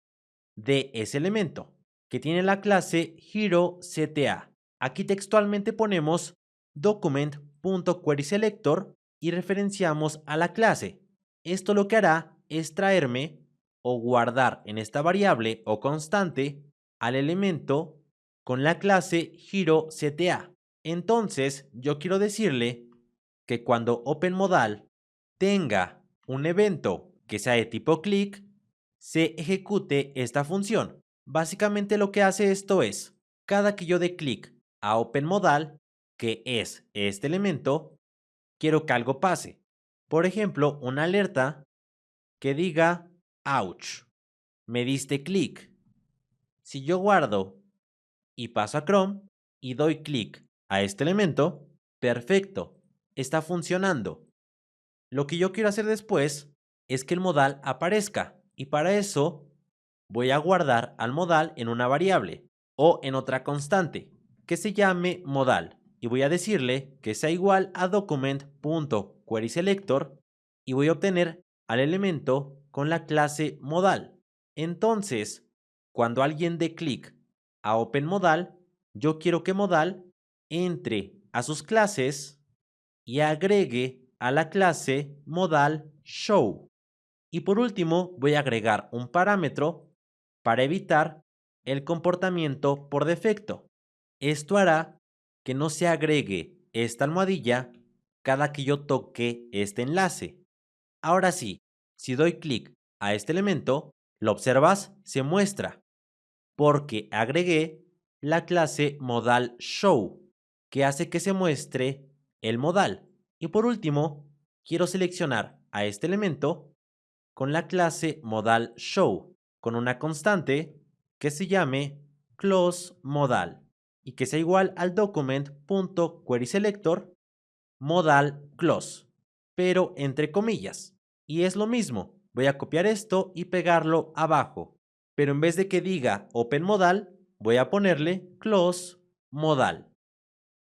de ese elemento que tiene la clase HeroCTA. Aquí textualmente ponemos document.querySelector y referenciamos a la clase. Esto lo que hará es traerme o guardar en esta variable o constante al elemento con la clase HeroCTA. Entonces, yo quiero decirle que cuando OpenModal tenga un evento que sea de tipo click, se ejecute esta función. Básicamente lo que hace esto es, cada que yo dé clic a OpenModal, que es este elemento, quiero que algo pase. Por ejemplo, una alerta que diga, ouch, me diste clic. Si yo guardo y paso a Chrome y doy clic a este elemento, perfecto, está funcionando. Lo que yo quiero hacer después es que el modal aparezca y para eso voy a guardar al modal en una variable o en otra constante que se llame modal y voy a decirle que sea igual a document.querySelector y voy a obtener al elemento con la clase modal. Entonces, cuando alguien dé clic a OpenModal, yo quiero que modal entre a sus clases y agregue a la clase modal show. Y por último, voy a agregar un parámetro para evitar el comportamiento por defecto. Esto hará que no se agregue esta almohadilla cada que yo toque este enlace. Ahora sí, si doy clic a este elemento, ¿lo observas? Se muestra porque agregué la clase modal show, que hace que se muestre el modal. Y por último, quiero seleccionar a este elemento con la clase modal show, con una constante que se llame closeModal y que sea igual al document.querySelector modal close, pero entre comillas. Y es lo mismo, voy a copiar esto y pegarlo abajo, pero en vez de que diga openModal, voy a ponerle closeModal.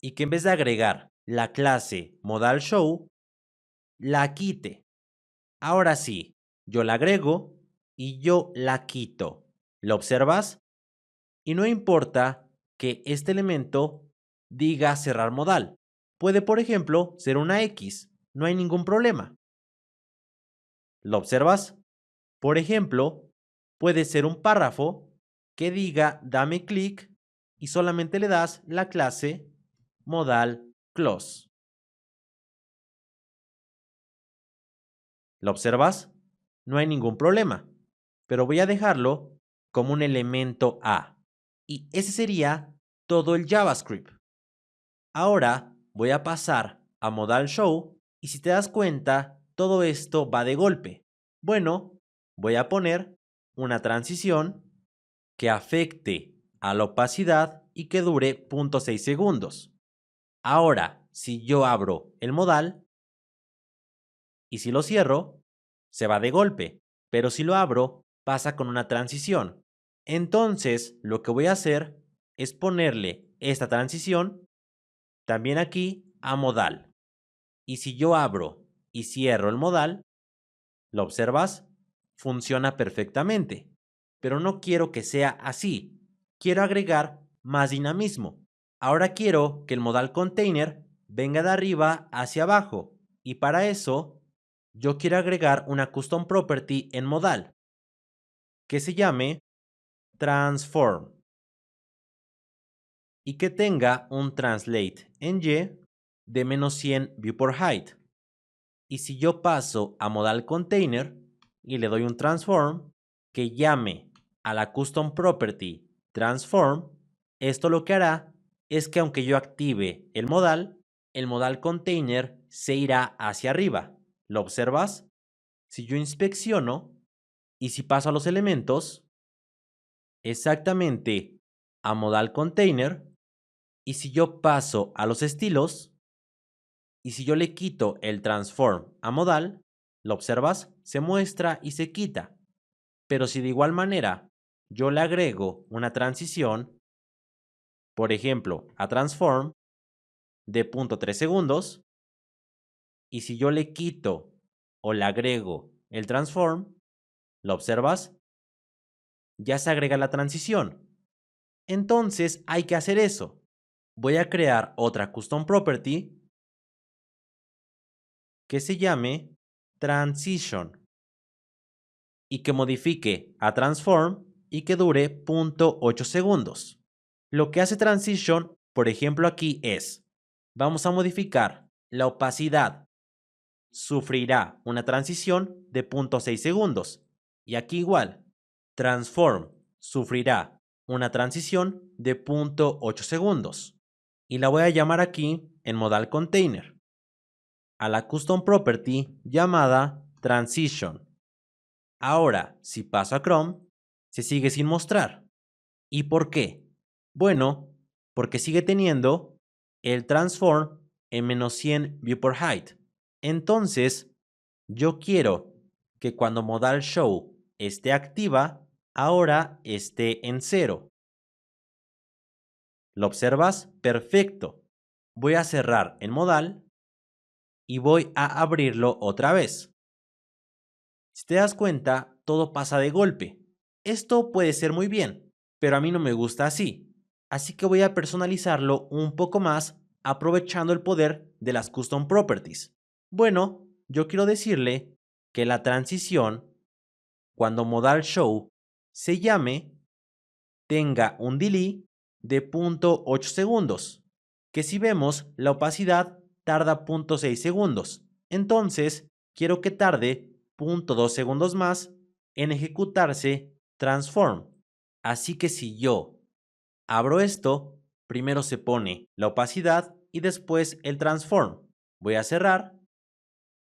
Y que en vez de agregar la clase modalShow, la quite. Ahora sí, yo la agrego y yo la quito. ¿Lo observas? Y no importa que este elemento diga cerrar modal. Puede, por ejemplo, ser una X. No hay ningún problema. ¿Lo observas? Por ejemplo, puede ser un párrafo que diga dame clic y solamente le das la clase modal close. ¿Lo observas? No hay ningún problema, pero voy a dejarlo como un elemento A. Y ese sería todo el JavaScript. Ahora voy a pasar a modal show y si te das cuenta, todo esto va de golpe. Bueno, voy a poner una transición que afecte a la opacidad y que dure 0.6 segundos. Ahora, si yo abro el modal y si lo cierro, se va de golpe, pero si lo abro, pasa con una transición. Entonces, lo que voy a hacer es ponerle esta transición también aquí a modal. Y si yo abro y cierro el modal, ¿lo observas? Funciona perfectamente. Pero no quiero que sea así. Quiero agregar más dinamismo. Ahora quiero que el modal container venga de arriba hacia abajo. Y para eso, yo quiero agregar una custom property en modal que se llame transform y que tenga un translate en Y de -100 viewPorHeight. Y si yo paso a modal container y le doy un transform que llame a la custom property transform, esto lo que hará es que aunque yo active el modal container se irá hacia arriba. ¿Lo observas? Si yo inspecciono y si paso a los elementos, exactamente a modal container, y si yo paso a los estilos, y si yo le quito el transform a modal, ¿lo observas? Se muestra y se quita. Pero si de igual manera yo le agrego una transición, por ejemplo, a transform de 0.3 segundos, y si yo le quito o le agrego el transform, ¿lo observas? Ya se agrega la transición. Entonces hay que hacer eso. Voy a crear otra custom property que se llame transition y que modifique a transform y que dure 0.8 segundos. Lo que hace transition, por ejemplo aquí es, vamos a modificar la opacidad, sufrirá una transición de 0.6 segundos. Y aquí igual, transform sufrirá una transición de 0.8 segundos. Y la voy a llamar aquí en modal container a la custom property llamada transition. Ahora, si paso a Chrome, se sigue sin mostrar. ¿Y por qué? Bueno, porque sigue teniendo el transform en -100 viewPorHeight. Entonces, yo quiero que cuando modal show esté activa, ahora esté en 0. ¿Lo observas? Perfecto. Voy a cerrar el modal y voy a abrirlo otra vez. Si te das cuenta, todo pasa de golpe. Esto puede ser muy bien, pero a mí no me gusta así. Así que voy a personalizarlo un poco más aprovechando el poder de las custom properties. Bueno, yo quiero decirle que la transición, cuando modal show se llame, tenga un delay de 0.8 segundos, que si vemos la opacidad tarda 0.6 segundos. Entonces, quiero que tarde 0.2 segundos más en ejecutarse transform. Así que si yo abro esto, primero se pone la opacidad y después el transform. Voy a cerrar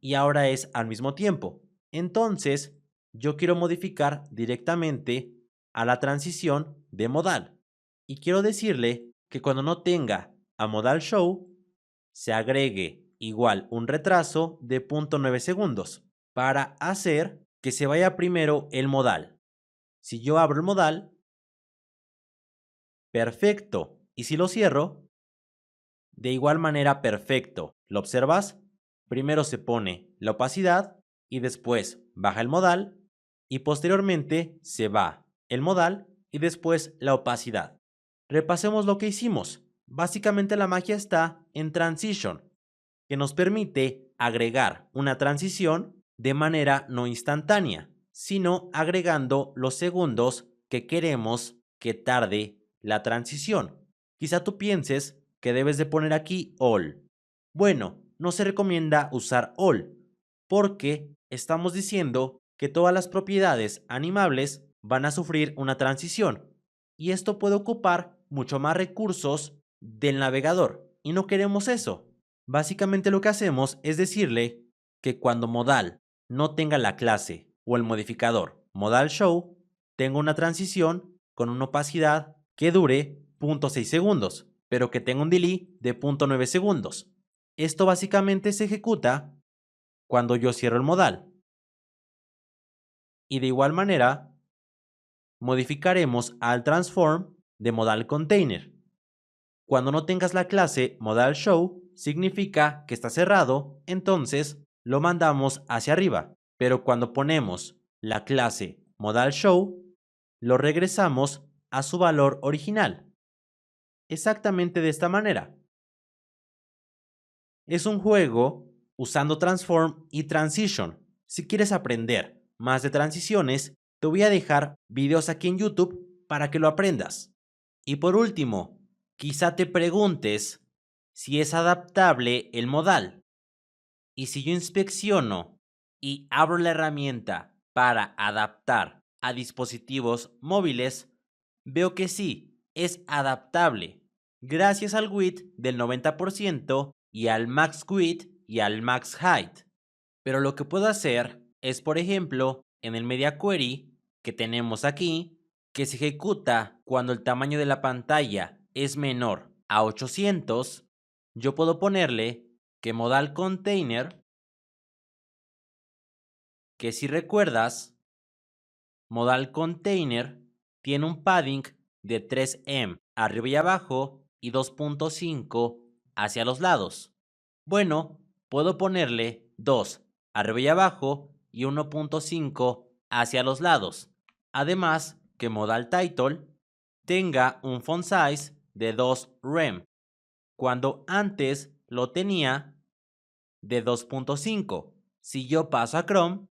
y ahora es al mismo tiempo. Entonces, yo quiero modificar directamente a la transición de modal. Y quiero decirle que cuando no tenga a modal show, se agregue igual un retraso de 0.9 segundos para hacer que se vaya primero el modal. Si yo abro el modal, perfecto. Y si lo cierro, de igual manera perfecto. ¿Lo observas? Primero se pone la opacidad y después baja el modal y posteriormente se va el modal y después la opacidad. Repasemos lo que hicimos. Básicamente la magia está en Transition, que nos permite agregar una transición de manera no instantánea, sino agregando los segundos que queremos que tarde la transición. Quizá tú pienses que debes de poner aquí all. Bueno, no se recomienda usar all, porque estamos diciendo que todas las propiedades animables van a sufrir una transición, y esto puede ocupar mucho más recursos del navegador, y no queremos eso. Básicamente lo que hacemos es decirle que cuando modal no tenga la clase o el modificador modal show, tenga una transición con una opacidad que dure 0.6 segundos, pero que tenga un delay de 0.9 segundos. Esto básicamente se ejecuta cuando yo cierro el modal. Y de igual manera, modificaremos al transform de modal container. Cuando no tengas la clase modal show, significa que está cerrado, entonces lo mandamos hacia arriba. Pero cuando ponemos la clase modal show, lo regresamos a su valor original. Exactamente de esta manera. Es un juego usando transform y transition. Si quieres aprender más de transiciones, te voy a dejar videos aquí en YouTube para que lo aprendas. Y por último, quizá te preguntes si es adaptable el modal. Y si yo inspecciono y abro la herramienta para adaptar a dispositivos móviles, veo que sí, es adaptable, gracias al width del 90% y al max width y al max height. Pero lo que puedo hacer es, por ejemplo, en el media query que tenemos aquí, que se ejecuta cuando el tamaño de la pantalla es menor a 800, yo puedo ponerle que modal container, que si recuerdas, modal container tiene un padding de 3em arriba y abajo y 2.5 hacia los lados. Bueno, puedo ponerle 2 arriba y abajo y 1.5 hacia los lados. Además, que modal title tenga un font size de 2 rem, cuando antes lo tenía de 2.5. Si yo paso a Chrome,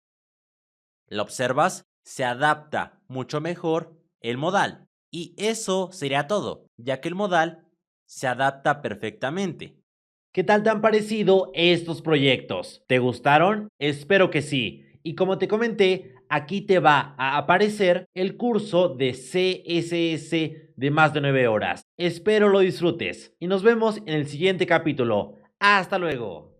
¿lo observas? Se adapta mucho mejor el modal. Y eso sería todo, ya que el modal se adapta perfectamente. ¿Qué tal te han parecido estos proyectos? ¿Te gustaron? Espero que sí. Y como te comenté, aquí te va a aparecer el curso de CSS de más de 9 horas. Espero lo disfrutes y nos vemos en el siguiente capítulo. Hasta luego.